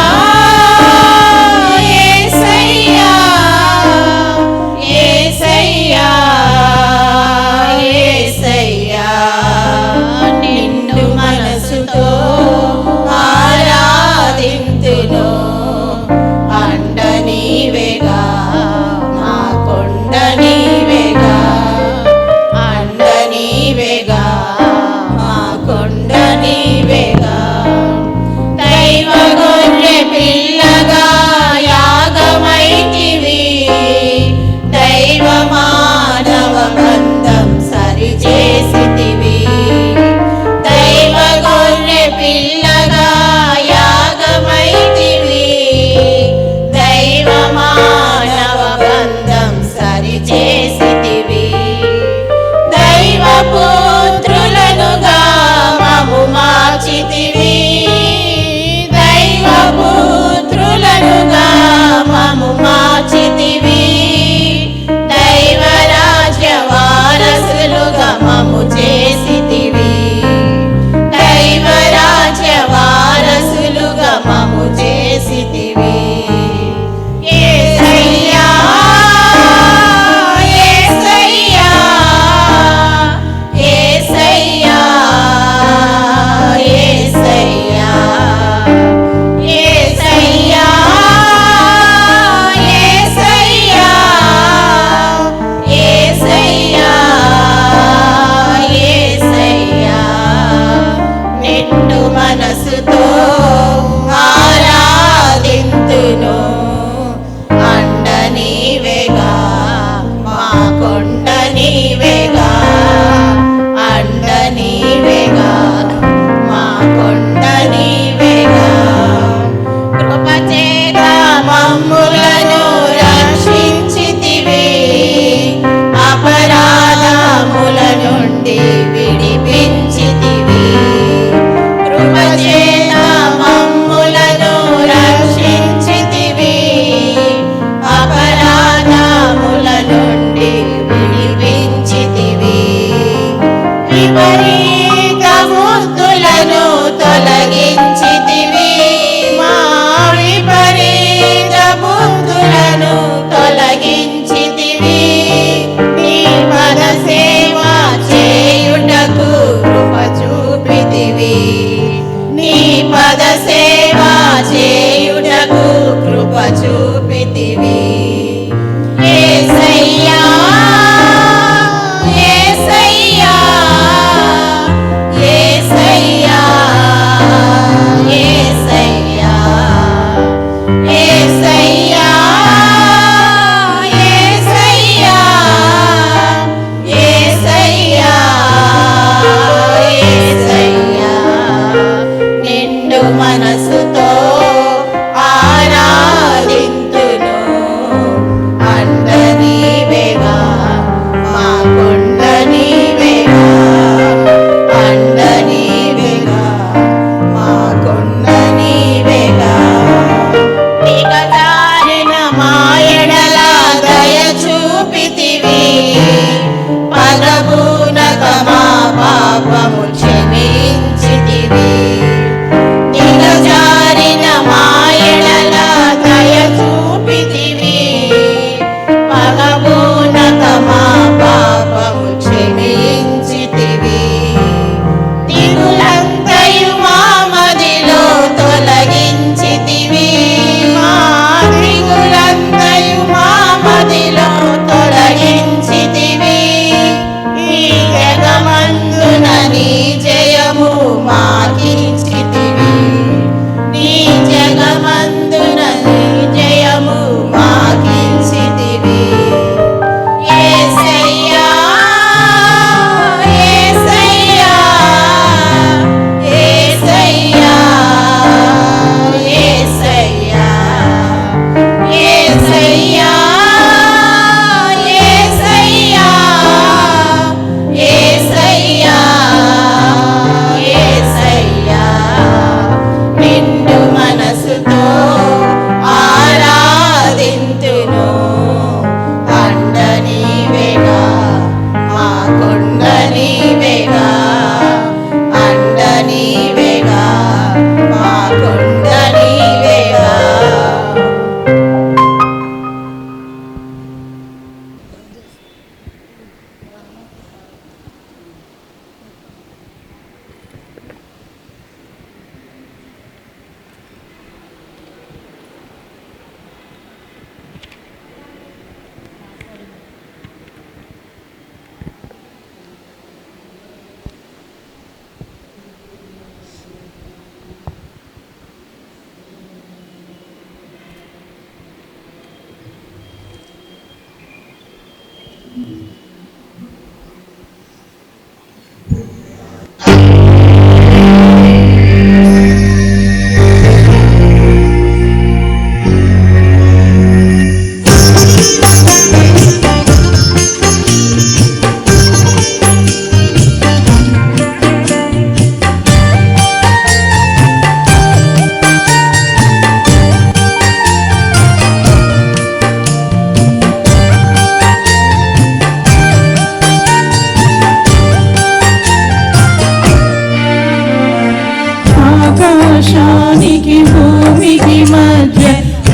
ఆకాశానికి భూమికి మధ్య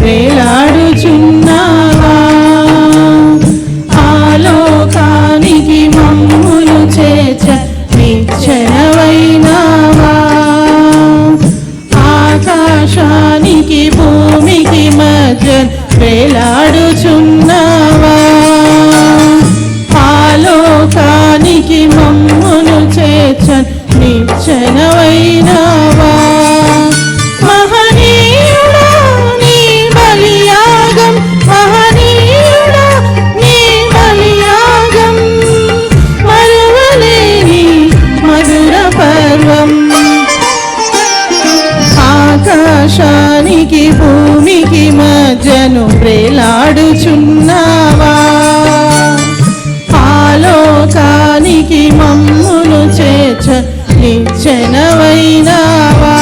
వేలాడుచున్నావా, ఆలోకానికి మమ్ములు చేర్చ నిశ్చలమైనవా. ఆకాశానికి భూమికి మధ్య వేలాడుచున్నావా, ఆలోకానికి మమ్ములు చేర్చ నిశ్చలమైనవా. మహనీయుడా నీ బలియాగం, మహనీయుడా నీ బలియాగం, మరువలేని మధుర పర్వం. ఆకాశానికి భూమికి మధ్యను వేలాడుచున్నావా, ఆలోకానికి మమ్ములు చేర్చ నిశ్చలమైనవా.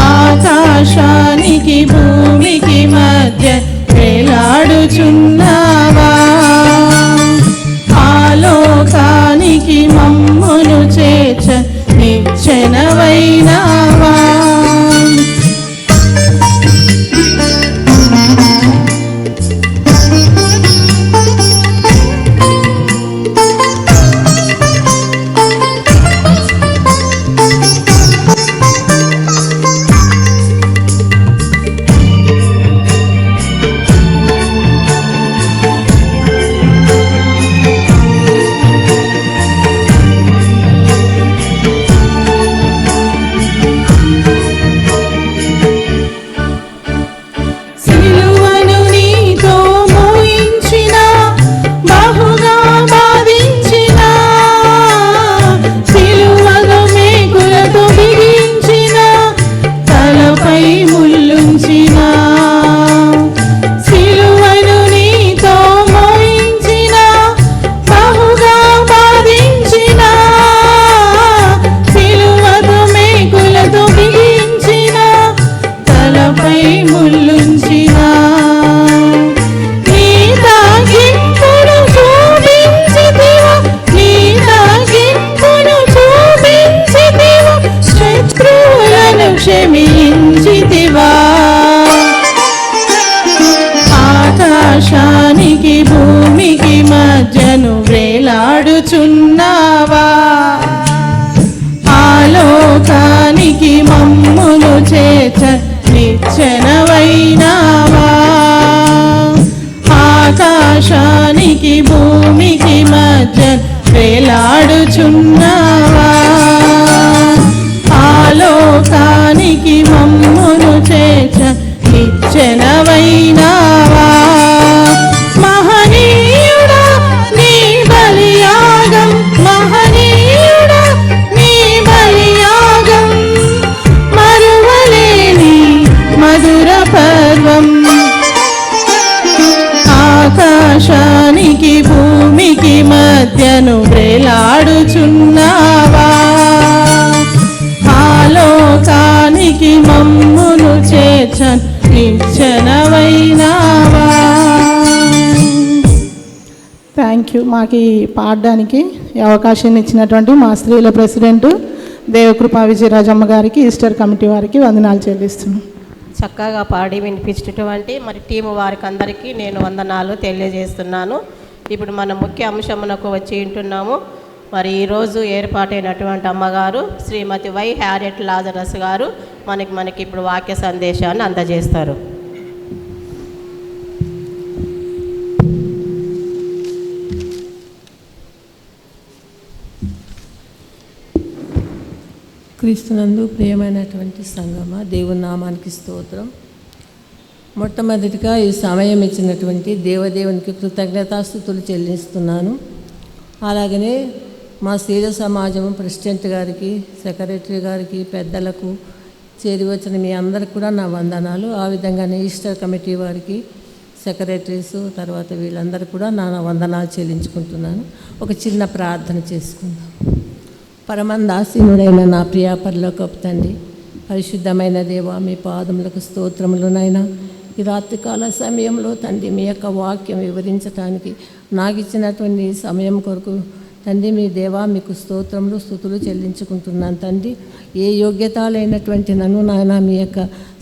ఆకాశానికి భూమికి మధ్య వేలాడుచున్నావా, ఆలోకానికి మమ్ములు చేర్చ నిశ్చలమైనవా. క్షమించితివా, ఆకాశానికి భూమికి మధ్యను వేలాడుచున్నావా, ఆలోకానికి మమ్ములు చేర్చ నిశ్చలమైనవా. ఆకాశానికి భూమికి మధ్య వేలాడుచున్నావా, ఆలోకానికి మమ్ములు చేర్చ నిశ్చలమైనవా. ఆకాశానికి భూమికి మధ్యను వేలాడుచున్నావా ఆలోకానికి మమ్మును చేర్చన్ నిచ్చనవైనావా. Thank you. మాకు ఈ పాడడానికి ఈ అవకాశాన్ని ఇచ్చినటువంటి మా స్త్రీల ప్రెసిడెంట్ దేవకృపా విజయరాజమ్మ గారికి, ఈస్టర్ కమిటీ వారికి వందనాలు చెల్లిస్తున్నాం. చక్కగా పాడి వినిపించినటువంటి మరి టీము వారికి అందరికీ నేను వందనాలు తెలియజేస్తున్నాను. ఇప్పుడు మన ముఖ్య అంశమునకు వచ్చి ఉంటున్నాము. మరి ఈరోజు ఏర్పాటైనటువంటి అమ్మగారు శ్రీమతి వై హ్యారెట్ లాజరస్ గారు మనకి ఇప్పుడు వాక్య సందేశాన్ని అందజేస్తారు. క్రీస్తునందు ప్రియమైనటువంటి సంగమ, దేవుని నామానికి స్తోత్రం. మొట్టమొదటిగా ఈ సమయం ఇచ్చినటువంటి దేవదేవునికి కృతజ్ఞతాస్తుతులు చెల్లిస్తున్నాను. అలాగనే మా స్త్రీల సమాజం ప్రెసిడెంట్ గారికి, సెక్రటరీ గారికి, పెద్దలకు, చేరి వచ్చిన మీ అందరికి కూడా నా వందనాలు. ఆ విధంగానే ఈస్టర్ కమిటీ వారికి, సెక్రటరీస్, తర్వాత వీళ్ళందరికీ కూడా నా వందనాలు చెల్లించుకుంటున్నాను. ఒక చిన్న ప్రార్థన చేసుకుందాం. పరమందాసీనుడైన నా ప్రియ పరలోకపు తండ్రి, పరిశుద్ధమైన దేవ, మీ పాదములకు స్తోత్రములునైనా ఈ రాత్రికాల సమయంలో తండ్రి మీ యొక్క వాక్యం వివరించడానికి నాకు ఇచ్చినటువంటి సమయం కొరకు తండ్రి మీ దేవా మీకు స్తోత్రములు స్తుతులు చెల్లించుకుంటున్నాను తండ్రి. ఏ యోగ్యత లేనటువంటి నన్ను నాయన మీ యొక్క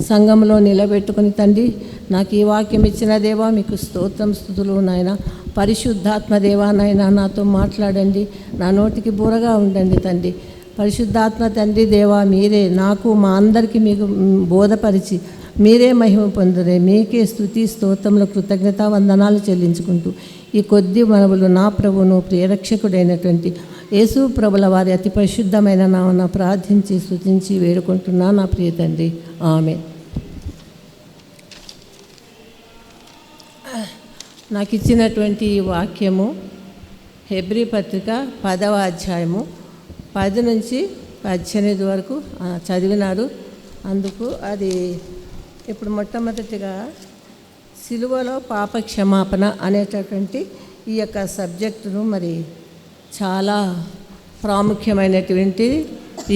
సంఘంలో నిలబెట్టుకుని తండ్రి నాకు ఈ వాక్యం ఇచ్చిన దేవా మీకు స్తోత్రం స్తుతులు నాయన. పరిశుద్ధాత్మ దేవా నాయన నాతో మాట్లాడండి, నా నోటికి బూరగా ఉండండి తండ్రి. పరిశుద్ధాత్మ తండ్రి దేవా మీరే నాకు మా అందరికీ మీకు బోధపరిచి మీరే మహిమ పొందరే. మీకే స్తుతి స్తోత్రములు కృతజ్ఞత వందనాలు చెల్లించుకుంటూ ఈ కొద్ది మనవులు నా ప్రభువును ప్రియరక్షకుడైనటువంటి యేసు ప్రభుల వారి అతి పరిశుద్ధమైన నామన ప్రార్థించి స్తుతించి వేడుకుంటున్నా నా ప్రియ తండ్రి. ఆమేన్. నాకు ఇచ్చినటువంటి ఈ వాక్యము హెబ్రీ పత్రిక 10వ అధ్యాయము 10 నుంచి 18 వరకు చదివినారు. అందుకు అది ఇప్పుడు మొట్టమొదటిగా సిలువలో పాప క్షమాపణ అనేటటువంటి ఈ యొక్క సబ్జెక్టును మరి చాలా ప్రాముఖ్యమైనటువంటి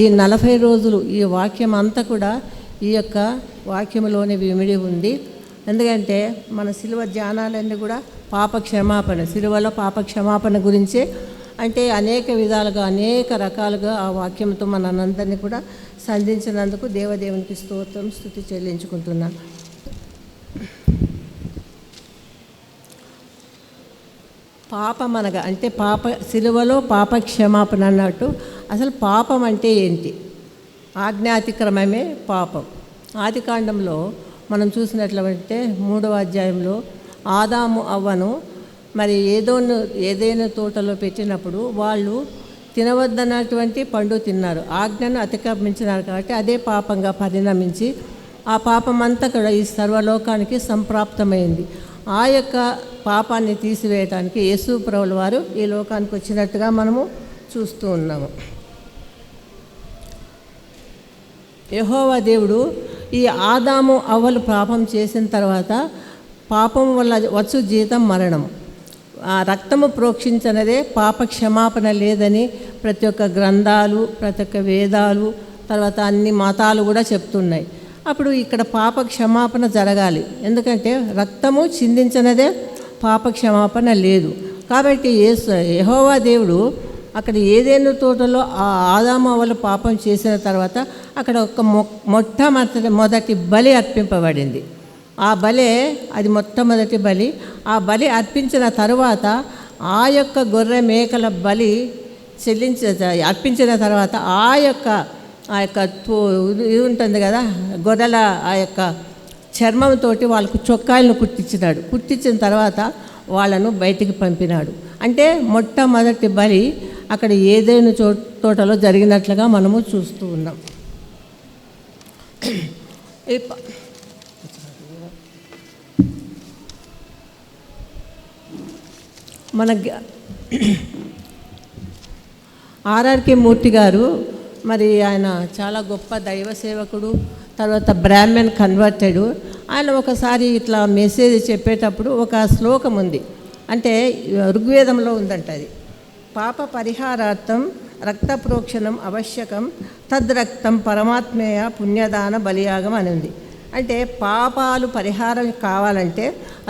ఈ 40 రోజులు ఈ వాక్యం అంతా కూడా ఈ యొక్క వాక్యంలోనే విమిడి ఉంది. ఎందుకంటే మన సిలువ ధ్యానాలన్నీ కూడా పాప క్షమాపణ, సిలువలో పాప క్షమాపణ గురించే. అంటే అనేక విధాలుగా అనేక రకాలుగా ఆ వాక్యంతో మనందరినీ కూడా సంధించినందుకు దేవదేవునికి స్తోత్రం స్తుతి చెల్లించుకుంటున్నాను. పాపం అనగా అంటే సిలువలో పాప క్షమాపణ అన్నట్టు అసలు పాపం అంటే ఏంటి? ఆజ్ఞాతిక్రమమే పాపం. ఆదికాండంలో మనం చూసినట్లయితే 3వ అధ్యాయంలో ఆదాము అవ్వను మరి ఏదైనా తోటలో పెట్టినప్పుడు వాళ్ళు తినవద్దన్నటువంటి పండు తిన్నారు, ఆజ్ఞను అతిక్రమించినారు. కాబట్టి అదే పాపంగా పరిణమించి ఆ పాపం అంతా కూడా ఈ సర్వలోకానికి సంప్రాప్తమైంది. ఆ యొక్క పాపాన్ని తీసివేయడానికి యేసు ప్రభుల వారు ఈ లోకానికి వచ్చినట్టుగా మనము చూస్తూ ఉన్నాము. యెహోవా దేవుడు ఈ ఆదాము అవ్వలు పాపం చేసిన తర్వాత పాపం వల్ల వచ్చు జీతం మరణం, ఆ రక్తము ప్రోక్షించనదే పాప క్షమాపణ లేదని ప్రతి ఒక్క గ్రంథాలు, ప్రతి ఒక్క వేదాలు, తర్వాత అన్ని మతాలు కూడా చెప్తున్నాయి. అప్పుడు ఇక్కడ పాప క్షమాపణ జరగాలి. ఎందుకంటే రక్తము చిందించినదే పాప క్షమాపణ లేదు. కాబట్టి యెహోవా దేవుడు అక్కడ ఏదైనా తోటలో ఆ ఆదాము అవ్వలు పాపం చేసిన తర్వాత అక్కడ ఒక మొట్టమొదటి బలి అర్పింపబడింది. ఆ బలే అది మొట్టమొదటి బలి. ఆ బలి అర్పించిన తరువాత ఆ యొక్క గొర్రె మేకల బలి అర్పించిన తర్వాత ఆ యొక్క ఇది ఉంటుంది కదా గొర్రెల ఆ యొక్క చర్మంతో వాళ్ళకు చొక్కాయలను కుట్టించిన తర్వాత వాళ్ళను బయటికి పంపినాడు. అంటే మొట్టమొదటి బలి అక్కడ ఏదైనా తోటలో జరిగినట్లుగా మనము చూస్తూ ఉన్నాం. మన ఆర్ఆర్కే మూర్తి గారు మరి ఆయన చాలా గొప్ప దైవ సేవకుడు, తర్వాత బ్రాహ్మణ్ కన్వర్టెడ్. ఆయన ఒకసారి ఇట్లా మెసేజ్ చెప్పేటప్పుడు ఒక శ్లోకం ఉంది. అంటే ఋగ్వేదంలో ఉందంట అది. పాప పరిహారార్థం రక్త ప్రోక్షణం ఆవశ్యకం తద్రక్తం పరమాత్మేయ పుణ్యదాన బలియాగం అని ఉంది. అంటే పాపాలు పరిహారం కావాలంటే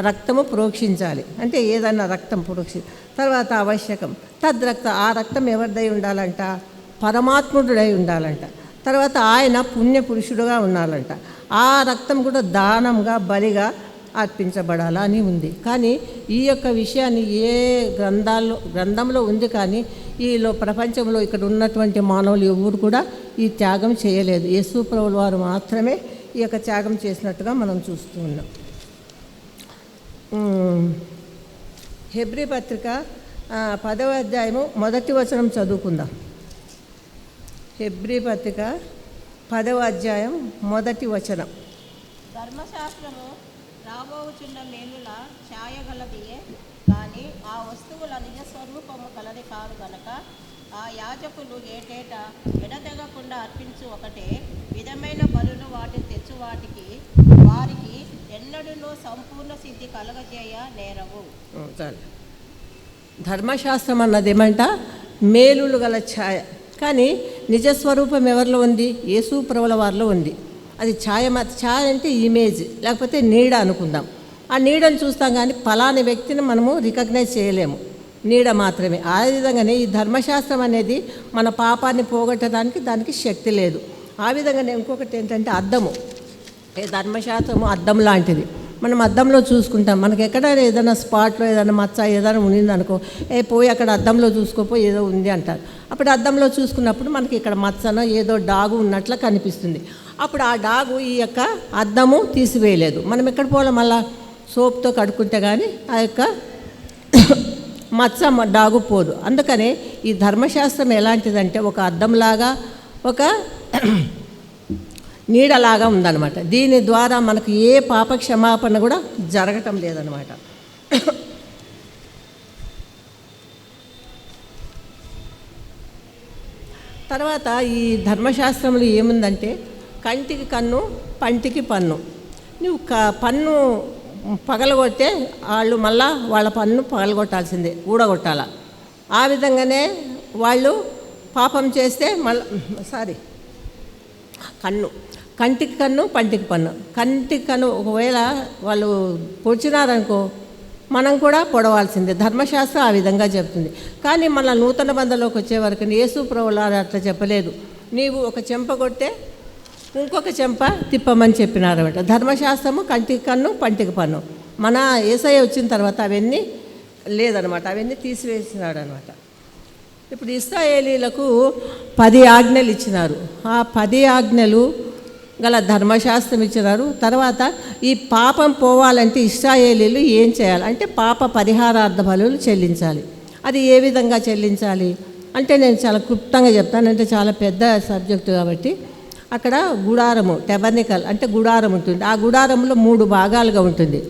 రక్తము ప్రోక్షించాలి. అంటే ఏదన్నా రక్తం తర్వాత ఆవశ్యకం తద్రక్త, ఆ రక్తం ఎవరిదై ఉండాలంట? పరమాత్ముడై ఉండాలంట. తర్వాత ఆయన పుణ్యపురుషుడుగా ఉండాలంట. ఆ రక్తం కూడా దానంగా బలిగా అర్పించబడాలా అని ఉంది. కానీ ఈ యొక్క విషయాన్ని ఏ గ్రంథంలో ఉంది, కానీ ఈలో ప్రపంచంలో ఇక్కడ ఉన్నటువంటి మానవులు ఎవరు కూడా ఈ త్యాగం చేయలేదు. యేసు ప్రభువుల వారు మాత్రమే ఈ యొక్క త్యాగం చేసినట్టుగా మనం చూస్తూ ఉన్నాం. హెబ్రీ పత్రిక 10వ అధ్యాయము 1వ వచనం చదువుకుందాం. హెబ్రీ పత్రిక 10వ అధ్యాయం 1వ వచనం. ధర్మశాస్త్రము రాబోచున్న మేలుల ఛాయగలదియే కానీ ఆ వస్తువుల నిజ స్వరూపము కలది కాదు గనక ఆ యాజకులు ఏటేటా ఎడతెగకుండా అర్పించు ఒకటే విధమైన బలులు వాటిని తెచ్చు వారికి ఎన్నడూనూ సంపూర్ణ సిద్ధి కలగజేయ నేరవు. ధర్మశాస్త్రం అన్నది ఏమంట? మేలులు గల ఛాయ. కానీ నిజస్వరూపం ఎవరిలో ఉంది? యేసు ప్రభువుల వారిలో ఉంది. అది ఛాయ అంటే ఇమేజ్, లేకపోతే నీడ అనుకుందాం. ఆ నీడను చూస్తాం కానీ ఫలాని వ్యక్తిని మనము రికగ్నైజ్ చేయలేము, నీడ మాత్రమే. ఆ విధంగానే ఈ ధర్మశాస్త్రం అనేది మన పాపాన్ని పోగొట్టడానికి దానికి శక్తి లేదు. ఆ విధంగానే ఇంకొకటి ఏంటంటే అద్దము. ఈ ధర్మశాస్త్రము అద్దం లాంటిది. మనం అద్దంలో చూసుకుంటాం. మనకి ఎక్కడైనా ఏదైనా స్పాట్లో ఏదైనా మచ్చ ఏదైనా ఉండిందనుకో, పోయి అక్కడ అద్దంలో చూసుకోపోయి ఏదో ఉంది అంటారు. అప్పుడు అద్దంలో చూసుకున్నప్పుడు మనకి ఇక్కడ మచ్చనో ఏదో డాగు ఉన్నట్లు కనిపిస్తుంది. అప్పుడు ఆ డాగు ఈ యొక్క అద్దము తీసివేయలేదు. మనం ఎక్కడ పోవాలి? మళ్ళీ సోప్తో కడుక్కుంటే కానీ ఆ యొక్క మచ్చ డాగు పోదు. అందుకనే ఈ ధర్మశాస్త్రం ఎలాంటిదంటే ఒక అద్దంలాగా, ఒక నీడలాగా ఉందన్నమాట. దీని ద్వారా మనకు ఏ పాప క్షమాపణ కూడా జరగటం లేదన్నమాట. తర్వాత ఈ ధర్మశాస్త్రంలో ఏముందంటే కంటికి కన్ను, పంటికి పన్ను. నువ్వు పన్ను పగలగొట్టే వాళ్ళు మళ్ళా వాళ్ళ పన్ను పగలగొట్టాల్సిందే, ఊడగొట్టాల. ఆ విధంగానే వాళ్ళు పాపం చేస్తే కంటికి కన్ను, పంటికి పన్ను. కంటికి కన్ను ఒకవేళ వాళ్ళు పొడిచినారనుకో, మనం కూడా పొడవాల్సిందే. ధర్మశాస్త్రం ఆ విధంగా చెప్తుంది. కానీ మన నూతన బంధంలోకి వచ్చేవరకు యేసు ప్రభువుల అట్లా చెప్పలేదు. నీవు ఒక చెంప కొట్టే ఇంకొక చెంప తిప్పమని చెప్పినారన్నమాట. ధర్మశాస్త్రము కంటికి కన్ను, పంటికి పన్ను. మన యేసయ్య వచ్చిన తర్వాత అవన్నీ లేదనమాట, అవన్నీ తీసివేసినాడు అనమాట. ఇప్పుడు ఇశ్రాయేలీలకు 10 ఆజ్ఞలు ఇచ్చినారు. ఆ 10 ఆజ్ఞలు గల ధర్మశాస్త్రం ఇచ్చినారు. తర్వాత ఈ పాపం పోవాలంటే ఇశ్రాయేలీలు ఏం చేయాలి అంటే పాప పరిహారార్థ బలులు చెల్లించాలి. అది ఏ విధంగా చెల్లించాలి అంటే నేను చాలా క్లుప్తంగా చెప్తాను, అంటే చాలా పెద్ద సబ్జెక్టు కాబట్టి. అక్కడ గుడారము, టెబర్నికల్ అంటే గుడారం ఉంటుంది. ఆ గుడారంలో 3 భాగాలుగా ఉంటుంది.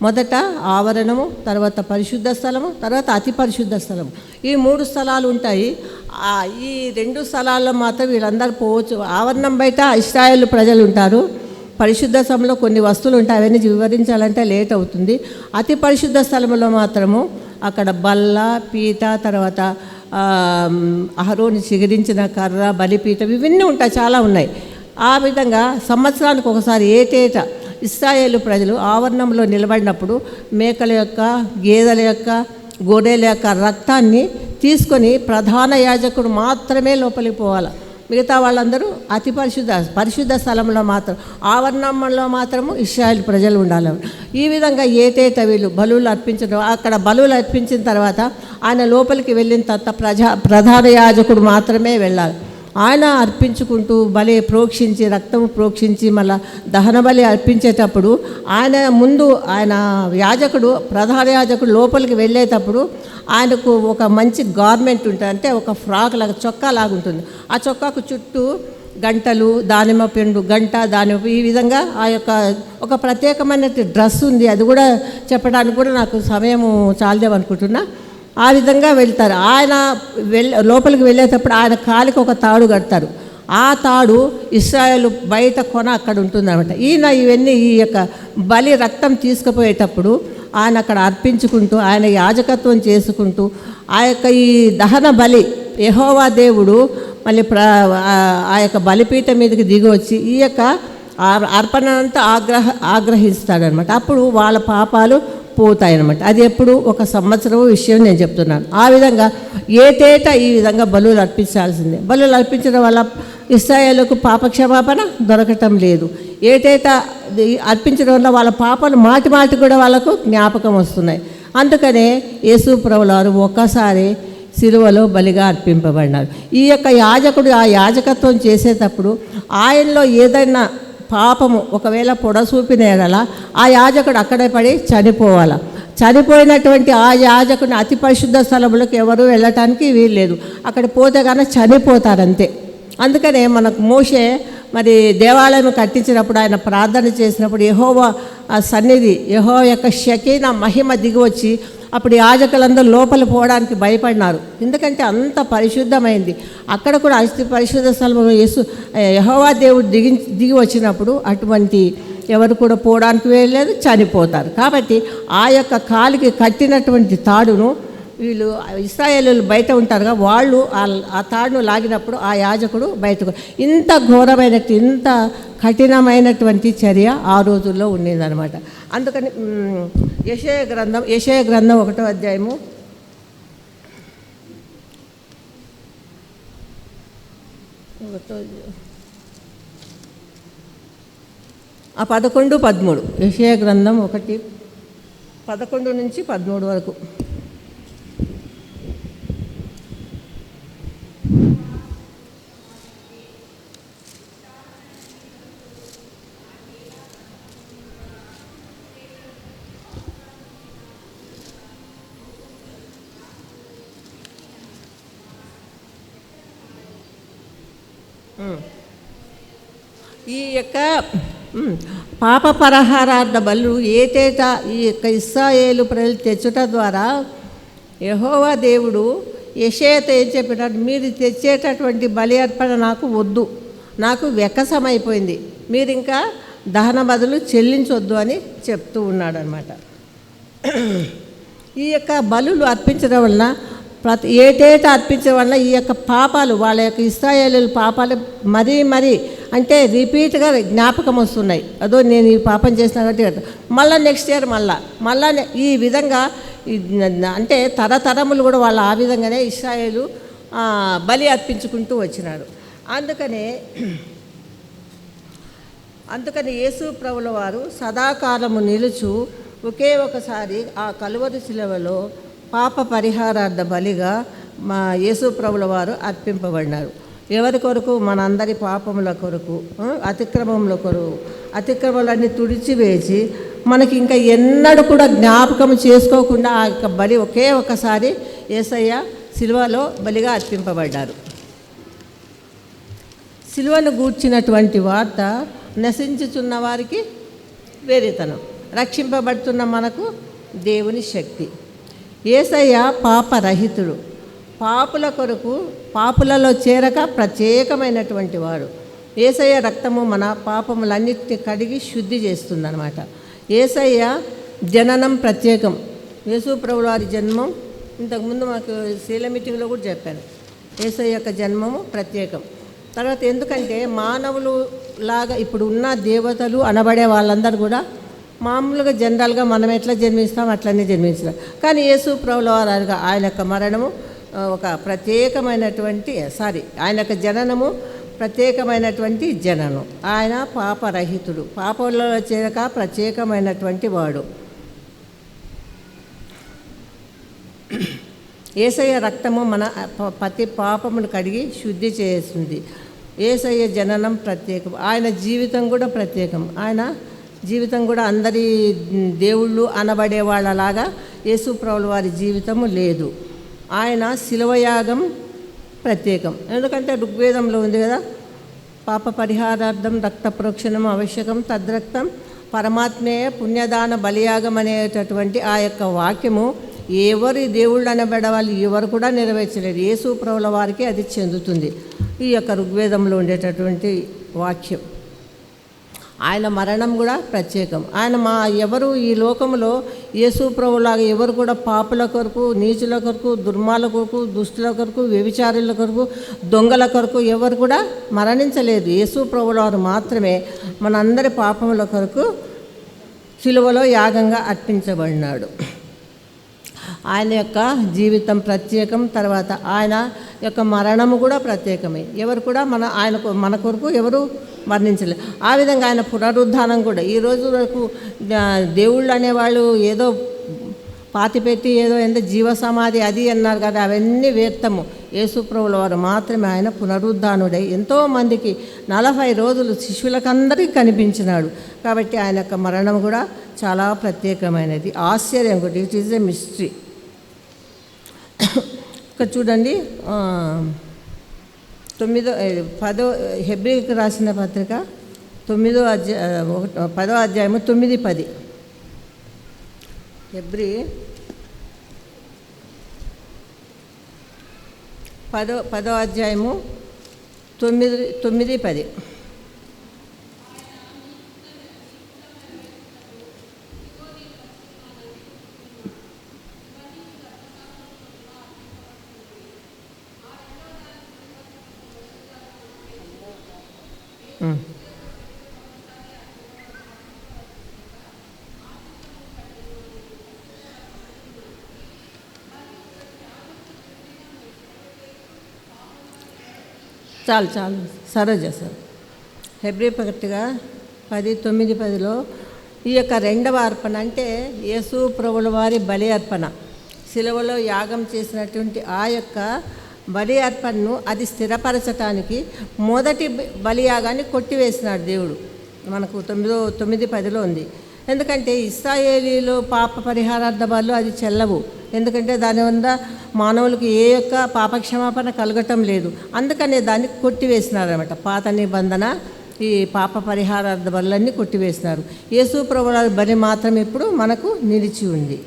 మొదట ఆవరణము, తర్వాత పరిశుద్ధ స్థలము, తర్వాత అతి పరిశుద్ధ స్థలము. ఈ 3 స్థలాలు ఉంటాయి. ఈ 2 స్థలాల్లో మాత్రం వీళ్ళందరూ పోవచ్చు. ఆవరణం బయట ఇశ్రాయేలు ప్రజలు ఉంటారు. పరిశుద్ధ స్థలంలో కొన్ని వస్తువులు ఉంటాయి, అవన్నీ వివరించాలంటే లేట్ అవుతుంది. అతి పరిశుద్ధ స్థలంలో మాత్రము అక్కడ బల్ల, పీట, తర్వాత అహరోని చిగురించిన కర్ర, బలిపీఠం, ఇవన్నీ ఉంటాయి, చాలా ఉన్నాయి. ఆ విధంగా సంవత్సరానికి ఒకసారి ఏటేటా ఇశ్రాయేలు ప్రజలు ఆవరణంలో నిలబడినప్పుడు మేకల యొక్క, గేదెల యొక్క, గొర్రెల యొక్క రక్తాన్ని తీసుకొని ప్రధాన యాజకుడు మాత్రమే లోపలికి పోవాలి. మిగతా వాళ్ళందరూ అతి పరిశుద్ధ స్థలంలో మాత్రం, ఆవరణంలో మాత్రము ఇశ్రాయేలు ప్రజలు ఉండాలి. ఈ విధంగా ఏటేటా వీళ్ళు బలులు అర్పించడం, అక్కడ బలులు అర్పించిన తర్వాత ఆయన లోపలికి వెళ్ళిన తర్వాత ప్రధాన యాజకుడు మాత్రమే వెళ్ళాలి. ఆయన అర్పించుకుంటూ బలి ప్రోక్షించి, రక్తము ప్రోక్షించి మళ్ళీ దహన బలి అర్పించేటప్పుడు ఆయన ముందు ఆయన యాజకుడు, ప్రధాన యాజకుడు లోపలికి వెళ్ళేటప్పుడు ఆయనకు ఒక మంచి గార్మెంట్ ఉంటుంది, అంటే ఒక ఫ్రాక్ లాగా, చొక్కా లాగా ఉంటుంది. ఆ చొక్కాకు చుట్టూ గంటలు, దానిమ్మ పండు గంట, దానిమ్మ, ఈ విధంగా ఆ యొక్క ఒక ప్రత్యేకమైన డ్రెస్ ఉంది. అది కూడా చెప్పడానికి కూడా నాకు సమయము చాలదేమనుకుంటున్నా. ఆ విధంగా వెళ్తారు. ఆయన లోపలికి వెళ్ళేటప్పుడు ఆయన కాలికి ఒక తాడు కడతారు. ఆ తాడు ఇశ్రాయేలు బయట కొన అక్కడ ఉంటుందన్నమాట. ఈయన ఇవన్నీ ఈ యొక్క బలి రక్తం తీసుకుపోయేటప్పుడు ఆయన అక్కడ అర్పించుకుంటూ ఆయన యాజకత్వం చేసుకుంటూ ఆ యొక్క ఈ దహన బలి యెహోవా దేవుడు మళ్ళీ ఆ యొక్క బలిపీఠం మీదకి దిగి వచ్చి ఈ యొక్క అర్పణ అంతా ఆగ్రహిస్తాడనమాట. అప్పుడు వాళ్ళ పాపాలు పోతాయన్నమాట. అది ఎప్పుడు ఒక సంవత్సరం విషయం నేను చెప్తున్నాను. ఆ విధంగా ఏటేటా ఈ విధంగా బలులు అర్పించాల్సిందే. బలులు అర్పించడం వల్ల ఇశ్రాయేలుకు పాపక్షమాపణ దొరకటం లేదు. ఏటేటా అర్పించడం వల్ల వాళ్ళ పాపాలు మాటి మాటి కూడా వాళ్ళకు జ్ఞాపకం వస్తున్నాయి. అందుకనే యేసు ప్రభువుల వారు ఒక్కసారి సిలువలో బలిగా అర్పింపబడినారు. ఈ యొక్క యాజకుడు ఆ యాజకత్వం చేసేటప్పుడు ఆయనలో ఏదైనా పాపము ఒకవేళ పొడసూపిన ఎడల ఆ యాజకుడు అక్కడే పడి చనిపోవాలి. చనిపోయినటువంటి ఆ యాజకుని అతి పరిశుద్ధ స్థలములకు ఎవరు వెళ్ళటానికి వీల్లేదు. అక్కడ పోతే కానీ చనిపోతారంతే. అందుకనే మనకు మోషే మరి దేవాలయం కట్టించినప్పుడు ఆయన ప్రార్థన చేసినప్పుడు యెహోవా సన్నిధి యెహోవా యొక్క షకీనా మహిమ దిగి వచ్చి అప్పుడు యాజకులందరూ లోపల పోవడానికి భయపడినారు. ఎందుకంటే అంత పరిశుద్ధమైంది. అక్కడ కూడా అతి పరిశుద్ధ స్థలంలో యెహోవా దేవుడు దిగి వచ్చినప్పుడు అటువంటి ఎవరు కూడా పోవడానికి వెళ్ళలేదు, చనిపోతారు. కాబట్టి ఆ యొక్క కాలికి కట్టినటువంటి తాడును వీళ్ళు ఇశ్రాయేలీయులు బయట ఉంటారుగా, వాళ్ళు ఆ తాడును లాగినప్పుడు ఆ యాజకుడు బయటకు. ఇంత ఘోరమైనట్టు ఇంత కఠినమైనటువంటి చర్య ఆ రోజుల్లో ఉండేదన్నమాట. అందుకని యెషయా గ్రంథం 1వ అధ్యాయము 11-13 యెషయా గ్రంథం 1:11 నుంచి 13 వరకు. ఈ యొక్క పాప పరిహారార్థ బలు ఏటేటా ఈ యొక్క ఇశ్రాయేలు ప్రజలు తెచ్చుట ద్వారా యెహోవా దేవుడు యెషయాతో ఏం చెప్పినాడు, మీరు తెచ్చేటటువంటి బలి అర్పణ నాకు వద్దు, నాకు వెకసమైపోయింది, మీరు ఇంకా దహన బదులు చెల్లించొద్దు అని చెప్తూ ఉన్నాడు అనమాట. ఈ యొక్క బలులు అర్పించడం వలన ఏటేటా అర్పించడం వల్ల ఈ యొక్క పాపాలు వాళ్ళ యొక్క ఇశ్రాయేలీయుల పాపాలు మరీ అంటే రిపీట్గా జ్ఞాపకం వస్తున్నాయి. అదో నేను ఈ పాపం చేసిన కాబట్టి మళ్ళీ నెక్స్ట్ ఇయర్ మళ్ళా ఈ విధంగా అంటే తరతరములు కూడా వాళ్ళు ఆ విధంగానే ఇశ్రాయేలు బలి అర్పించుకుంటూ వచ్చినాడు. అందుకని యేసు ప్రభుల వారు సదాకాలము నిలుచు ఒకే ఒకసారి ఆ కలువరి శిలువలో పాప పరిహారార్థ బలిగా మా యేసు ప్రభుల వారు అర్పింపబడినారు. ఎవరి కొరకు? మనందరి పాపముల కొరకు, అతిక్రమముల కొరకు. అతిక్రమలన్నీ తుడిచివేసి మనకి ఇంకా ఎన్నడూ కూడా జ్ఞాపకం చేసుకోకుండా ఆ యొక్క బలి ఒకే ఒకసారి యేసయ్య సిలువలో బలిగా అర్పింపబడ్డారు. సిలువను గూర్చినటువంటి వార్త నశించుచున్న వారికి వేరేతనం, రక్షింపబడుతున్న మనకు దేవుని శక్తి. యేసయ్య పాపరహితుడు, పాపుల కొరకు పాపులలో చేరక ప్రత్యేకమైనటువంటి వాడు. యేసయ్య రక్తము మన పాపములన్నిటిని కడిగి శుద్ధి చేస్తుందన్నమాట. యేసయ్య జననం ప్రత్యేకం. యేసు ప్రభుల వారి జన్మం ఇంతకుముందు మాకు శీల మీటింగ్లో కూడా చెప్పాను. యేసయ్య యొక్క జన్మము ప్రత్యేకం. తర్వాత ఎందుకంటే మానవులు లాగా ఇప్పుడు ఉన్న దేవతలు అనబడే వాళ్ళందరూ కూడా మామూలుగా జనరల్గా మనం ఎట్లా జన్మిస్తాం అట్లనే జన్మించాం. కానీ యేసు ప్రభుల వారు ఆయన యొక్క మరణము ఒక ప్రత్యేకమైనటువంటి ఆయన యొక్క జననము ప్రత్యేకమైనటువంటి జననం. ఆయన పాపరహితుడు, పాపంలో చేరక ప్రత్యేకమైనటువంటి వాడు. యేసయ్య రక్తము మన ప్రతి పాపమును కడిగి శుద్ధి చేస్తుంది. యేసయ్య జననం ప్రత్యేకం, ఆయన జీవితం కూడా ప్రత్యేకం. ఆయన జీవితం కూడా అందరి దేవుళ్ళు అనబడే వాళ్ళలాగా యేసు ప్రభుల వారి జీవితము లేదు. ఆయన శిలువయాగం ప్రత్యేకం. ఎందుకంటే ఋగ్వేదంలో ఉంది కదా, పాప పరిహారార్థం రక్త ప్రోక్షణం ఆవశ్యకం, తద్రక్తం పరమాత్మేయ పుణ్యదాన బలియాగం అనేటటువంటి ఆ యొక్క వాక్యము ఎవరి దేవుళ్ళు అనబడే వాళ్ళు ఎవరు కూడా నెరవేర్చలేరు. యేసు ప్రభుల వారికి అది చెందుతుంది ఈ యొక్క ఋగ్వేదంలో ఉండేటటువంటి వాక్యం. ఆయన మరణం కూడా ప్రత్యేకం. ఆయన ఎవరు ఈ లోకంలో యేసు ప్రభులాగా ఎవరు కూడా పాపుల కొరకు, నీచుల కొరకు, దుర్మాల కొరకు, దుష్టుల కొరకు, వ్యభిచారుల కొరకు, దొంగల కొరకు ఎవరు కూడా మరణించలేదు. యేసు ప్రభుల వారు మాత్రమే మనందరి పాపముల కొరకు సిలువలో యాగంగా అర్పించబడినాడు. ఆయన యొక్క జీవితం ప్రత్యేకం. తర్వాత ఆయన యొక్క మరణము కూడా ప్రత్యేకమే. ఎవరు కూడా మన కొరకు ఎవరు మరణించలేదు. ఆ విధంగా ఆయన పునరుద్ధానం కూడా. ఈ రోజు వరకు దేవుళ్ళు అనేవాళ్ళు ఏదో పాతిపెట్టి ఏదో ఎంత జీవ సమాధి అది అన్నారు కదా, అవన్నీ వ్యర్థము. యేసుప్రభుల వారు మాత్రమే ఆయన పునరుద్ధానుడై ఎంతోమందికి 40 రోజులు శిష్యులకందరికీ కనిపించినాడు. కాబట్టి ఆయన యొక్క మరణం కూడా చాలా ప్రత్యేకమైనది, ఆశ్చర్యం కూడా. It is a mystery. ఇక్కడ చూడండి 10 హెబ్రీకి రాసిన పత్రిక 10వ అధ్యాయము 9-10. హెబ్రీ 10వ అధ్యాయము 9-10. చాలు సరోజ సార్. హెబ్రీ పత్రిక 10:9-10లో ఈ యొక్క రెండవ అర్పణ అంటే యేసు ప్రభుల వారి బలి అర్పణ, శిలువలో యాగం చేసినటువంటి ఆ యొక్క బలి అర్పణను అది స్థిరపరచటానికి మొదటి బలియాగాన్ని కొట్టివేసినాడు దేవుడు. మనకు 9:10లో ఉంది. ఎందుకంటే ఇశ్రాయేలీలు పాప పరిహారార్థ బలు అది చెల్లవు. ఎందుకంటే దాని వల్ల మానవులకు ఏ యొక్క పాపక్షమాపణ కలగటం లేదు. అందుకనే దాన్ని కొట్టివేసినారనమాట. పాత నిబంధన ఈ పాప పరిహారార్థ బలులన్నీ కొట్టివేసినారు. యేసు ప్రభుల బలి మాత్రం ఇప్పుడు మనకు నిలిచి ఉంది.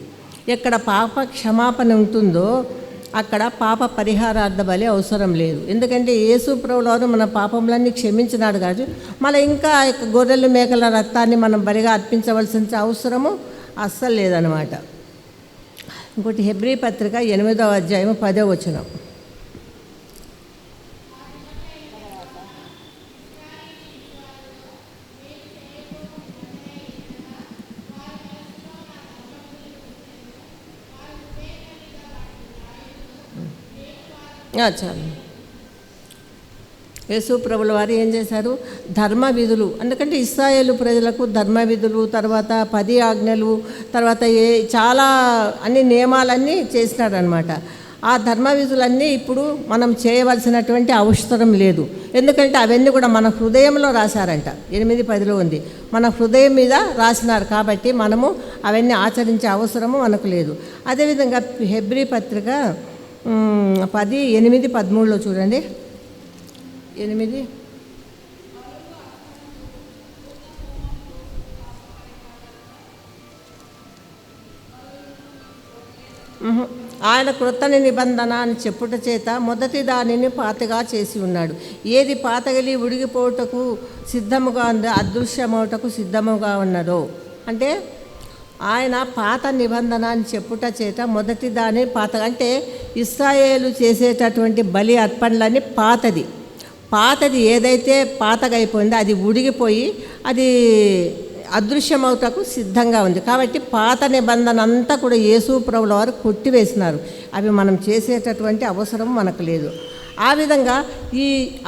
ఎక్కడ పాప క్షమాపణ ఉంటుందో అక్కడ పాప పరిహారార్థ బలి అవసరం లేదు. ఎందుకంటే యేసు ప్రభుల వారు మన పాపములన్నీ క్షమించినాడు కాదు, మళ్ళీ ఇంకా గొర్రెలు మేకల రక్తాన్ని మనం బలిగా అర్పించవలసిన అవసరము అస్సలు లేదనమాట. ఇంకోటి హెబ్రీ పత్రిక 8వ అధ్యాయము 10వ వచనం. చాలు. యేసు ప్రభుల వారు ఏం చేశారు? ధర్మ విధులు. ఎందుకంటే ఇశ్రాయేలు ప్రజలకు ధర్మ విధులు, తర్వాత 10 ఆజ్ఞలు, తర్వాత చాలా అన్ని నియమాలన్నీ చేసినారనమాట. ఆ ధర్మ విధులన్నీ ఇప్పుడు మనం చేయవలసినటువంటి అవసరం లేదు. ఎందుకంటే అవన్నీ కూడా మన హృదయంలో రాశారంట. 8:10లో ఉంది. మన హృదయం మీద రాసినారు కాబట్టి మనము అవన్నీ ఆచరించే అవసరము మనకు లేదు. అదేవిధంగా హెబ్రీ పత్రిక 10:8-13లో చూడండి. 8 ఆయన క్రొత్త నిబంధన అని చెప్పుట చేత మొదటి దానిని పాతగా చేసి ఉన్నాడు. ఏది పాతగలి ఉడిగిపోవటకు సిద్ధముగా ఉందో అదృశ్యమవుటకు సిద్ధముగా ఉన్నదో. అంటే ఆయన పాత నిబంధన అని చెప్పుట చేత మొదటి దాని పాత, అంటే ఇశ్రాయేలు చేసేటటువంటి బలి అర్పణలన్నీ పాతది ఏదైతే పాతగా అయిపోయిందో అది ఉడిగిపోయి అది అదృశ్యమవుటకు సిద్ధంగా ఉంది. కాబట్టి పాత నిబంధన అంతా కూడా యేసు ప్రభుల వారు కొట్టివేసినారు. అవి మనం చేసేటటువంటి అవసరం మనకు లేదు. ఆ విధంగా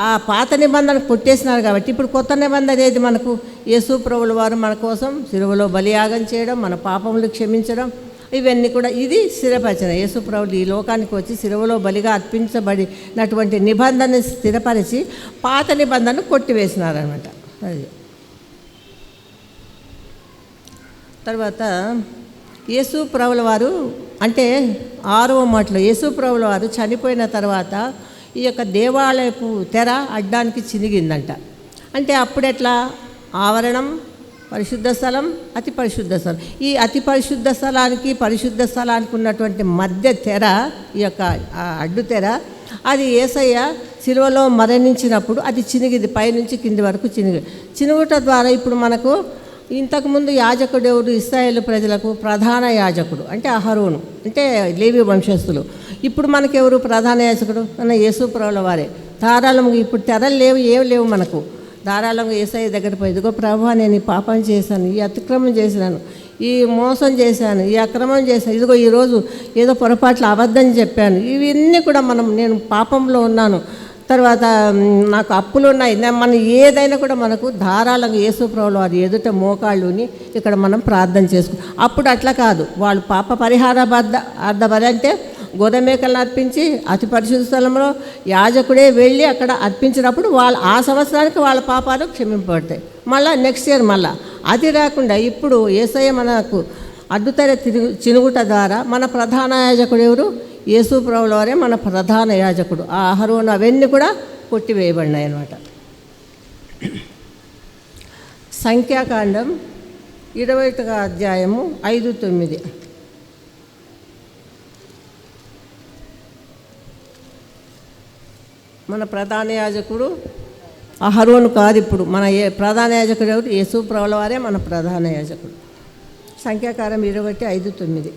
ఆ పాత నిబంధన కొట్టేసినారు కాబట్టి ఇప్పుడు కొత్త నిబంధన ఏది? మనకు యేసు ప్రభుల వారు మన కోసం సిలువలో బలియాగం చేయడం, మన పాపములు క్షమించడం, ఇవన్నీ కూడా ఇది స్థిరపరచిన. యేసు ప్రభులు ఈ లోకానికి వచ్చి సిలువలో బలిగా అర్పించబడినటువంటి నిబంధన స్థిరపరిచి పాత నిబంధనను కొట్టివేసినారనమాట. అది తర్వాత యేసు ప్రభుల వారు అంటే 6వ మాటలో యేసు ప్రభుల వారు చనిపోయిన తర్వాత ఈ యొక్క దేవాలయపు తెర అడ్డానికి చినిగిందంట. అంటే అప్పుడెట్లా? ఆవరణం, పరిశుద్ధ స్థలం, అతి పరిశుద్ధ స్థలం. ఈ అతి పరిశుద్ధ స్థలానికి పరిశుద్ధ స్థలానికి ఉన్నటువంటి మధ్య తెర, ఈ యొక్క అడ్డు తెర, అది యేసయ్య సిలువలో మరణించినప్పుడు అది చినిగింది, పైనుంచి కింది వరకు చినుగుట ద్వారా ఇప్పుడు మనకు ఇంతకుముందు యాజకుడు ఎవరు? ఇశ్రాయేలు ప్రజలకు ప్రధాన యాజకుడు అంటే అహరోను, అంటే లేవి వంశస్థులు. ఇప్పుడు మనకెవరు ప్రధాన యాజకుడు? మన యేసుప్రభుల వారే. ధారాళంగా ఇప్పుడు తెరలు లేవు, ఏమి లేవు మనకు. ధారాళంగా యేసయ్య దగ్గర పోయి, ఇదిగో ప్రభువా నేను ఈ పాపం చేశాను, ఈ అతిక్రమం చేశాను, ఈ మోసం చేశాను, ఈ అక్రమం చేశాను, ఇదిగో ఈరోజు ఏదో పొరపాట్లు అబద్ధం చెప్పాను, ఇవన్నీ కూడా నేను పాపంలో ఉన్నాను, తర్వాత నాకు అప్పులు ఉన్నాయి, మనం ఏదైనా కూడా మనకు ధారాళంగా యేసుప్రభుల వారి ఎదుట మోకాళ్ళుని ఇక్కడ మనం ప్రార్థన చేసుకుంటాం. అప్పుడు అట్లా కాదు, వాళ్ళు పాప పరిహార బలి అంటే గోధుమేకలను అర్పించి అతి పరిశుద్ధ స్థలంలో యాజకుడే వెళ్ళి అక్కడ అర్పించినప్పుడు ఆ సంవత్సరానికి వాళ్ళ పాపాలు క్షమింపబడతాయి. మళ్ళీ నెక్స్ట్ ఇయర్ మళ్ళీ అది రాకుండా ఇప్పుడు యేసయ్య మనకు అడ్డుతెర చినుగుట ద్వారా మన ప్రధాన యాజకుడు ఎవరు? యేసుప్రభుల వారే మన ప్రధాన యాజకుడు. ఆ అహరోను అవన్నీ కూడా కొట్టివేయబడినాయి అన్నమాట. సంఖ్యాకాండం 21వ అధ్యాయము 5-9. మన ప్రధాన యాజకుడు అహరోను కాదు, ఇప్పుడు మన ప్రధాన యాజకుడు ఎవరు? యేసుప్రభుల వారే మన ప్రధాన యాజకుడు. సంఖ్యాకాండం 21:5-9.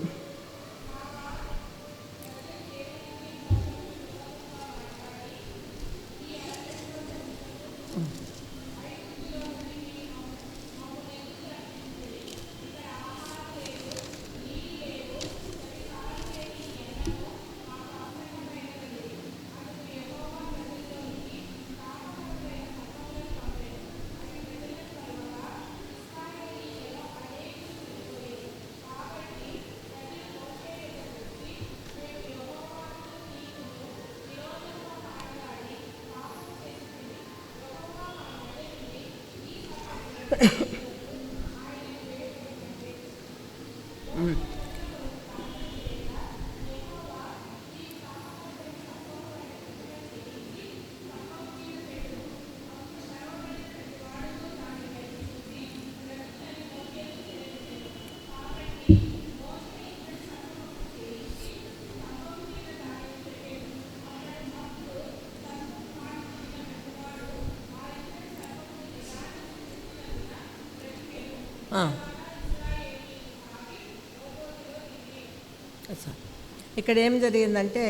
ఇక్కడ ఏం జరిగిందంటే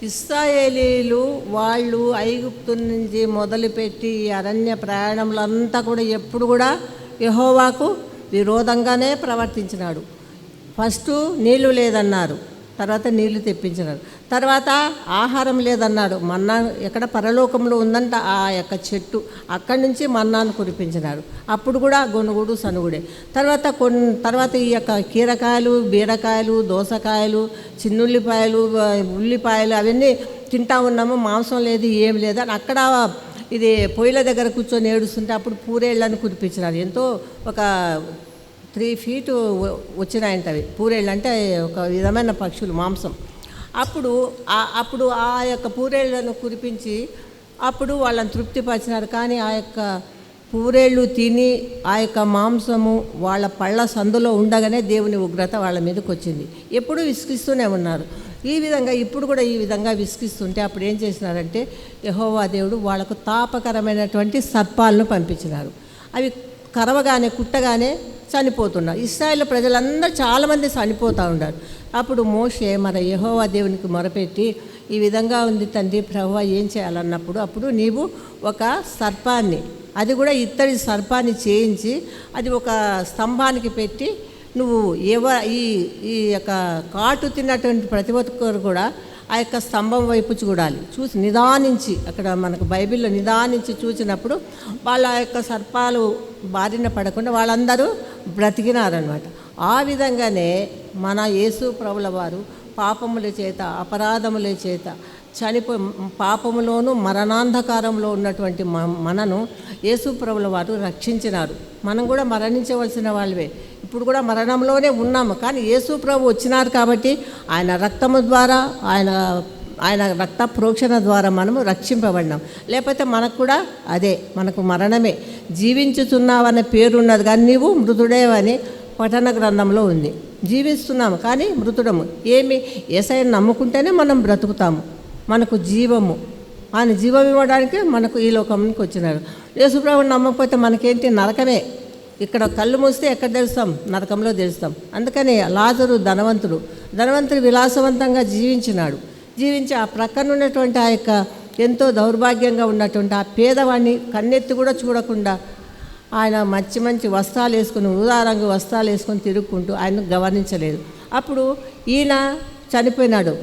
ఇశ్రాయేలీలు వాళ్ళు ఐగుప్తు నుంచి మొదలుపెట్టి అరణ్య ప్రయాణంలో అంతా కూడా ఎప్పుడు కూడా యెహోవాకు విరోధంగానే ప్రవర్తించినాడు. ఫస్ట్ నీళ్లు లేదన్నారు, తర్వాత నీళ్లు తెప్పించినారు, తర్వాత ఆహారం లేదన్నాడు. మన్నా ఎక్కడ పరలోకంలో ఉందంట ఆ యొక్క చెట్టు, అక్కడి నుంచి మన్నాను కురిపించినాడు. అప్పుడు కూడా గొనుగుడు సనుగుడే. తర్వాత ఈ యొక్క కీరకాయలు, బీరకాయలు, దోసకాయలు, చిన్నుల్లిపాయలు, ఉల్లిపాయలు అవన్నీ తింటా ఉన్నాము, మాంసం లేదు, ఏం లేదు అని అక్కడ ఇది పొయ్యిల దగ్గర కూర్చొని ఏడుస్తుంటే అప్పుడు పూరేళ్ళని కురిపించినారు. ఎంతో ఒక 3 feet వచ్చినాయంట అవి. పూరేళ్ళు అంటే ఒక విధమైన పక్షులు, మాంసం. అప్పుడు ఆ యొక్క పూరేళ్లను కురిపించి అప్పుడు వాళ్ళని తృప్తిపరిచినారు. కానీ ఆ యొక్క పూరేళ్ళు తిని ఆ యొక్క మాంసము వాళ్ళ పళ్ళ సందులో ఉండగానే దేవుని ఉగ్రత వాళ్ళ మీదకి వచ్చింది. ఎప్పుడు విసిగిస్తూనే ఉన్నారు. ఈ విధంగా ఇప్పుడు కూడా ఈ విధంగా విసిగిస్తుంటే అప్పుడు ఏం చేసినారంటే యెహోవా దేవుడు వాళ్ళకు తాపకరమైనటువంటి సర్పాలను పంపించినారు. అవి కరవగానే కుట్టగానే చనిపోతున్నారు. ఇశ్రాయేలు ప్రజలందరూ చాలామంది చనిపోతూ ఉన్నారు. అప్పుడు మోషే మన యెహోవా దేవునికి మొరపెట్టి ఈ విధంగా ఉంది తండ్రి ప్రభువా ఏం చేయాలన్నప్పుడు అప్పుడు నీవు ఒక సర్పాన్ని, అది కూడా ఇత్తడి సర్పాన్ని చేయించి అది ఒక స్తంభానికి పెట్టి నువ్వు ఈ యొక్క కాటు తిన్నటువంటి ప్రతి ఒక్కరు కూడా ఆ యొక్క స్తంభం వైపు చూడాలి. చూసి నిదానించి, అక్కడ మనకు బైబిల్లో నిదానించి చూసినప్పుడు వాళ్ళ యొక్క సర్పాలు బారిన పడకుండా వాళ్ళందరూ బ్రతికినారనమాట. ఆ విధంగానే మన యేసు ప్రభుల వారు పాపముల చేత, అపరాధముల చేత పాపములోను మరణాంధకారంలో ఉన్నటువంటి మనను యేసు ప్రభుల వారు రక్షించినారు. మనం కూడా మరణించవలసిన వాళ్ళవే, ఇప్పుడు కూడా మరణంలోనే ఉన్నాము. కానీ యేసు ప్రభు వచ్చినారు కాబట్టి ఆయన రక్తము ద్వారా, ఆయన రక్త ప్రోక్షణ ద్వారా మనము రక్షింపబడినాం. లేకపోతే మనకు కూడా అదే, మనకు మరణమే. జీవించుచున్నావనే పేరున్నది కానీ నీవు మృతుడేవని పఠన గ్రంథంలో ఉంది. జీవిస్తున్నాము కానీ మృతుడము. ఏమి? యేసయ్యను నమ్ముకుంటేనే మనం బ్రతుకుతాము, మనకు జీవము ఆయన జీవం ఇవ్వడానికి మనకు ఈ లోకంకి వచ్చినాడు. యేసుప్రభుని నమ్మకపోతే మనకేంటి, నరకమే. ఇక్కడ కళ్ళు మూస్తే ఎక్కడ తెలుస్తాం, నరకంలో తెలుస్తాం. అందుకని లాజరు ధనవంతుడు విలాసవంతంగా జీవించి ఆ ప్రక్కన ఉన్నటువంటి ఆ యొక్క ఎంతో దౌర్భాగ్యంగా ఉన్నటువంటి ఆ పేదవాడిని కన్నెత్తి కూడా చూడకుండా ఆయన మంచి వస్త్రాలు వేసుకుని, ఊదా రంగు వస్త్రాలు వేసుకొని తిరుగుకుంటూ ఆయన గమనించలేదు. అప్పుడు ఈయన చనిపోయినాడు.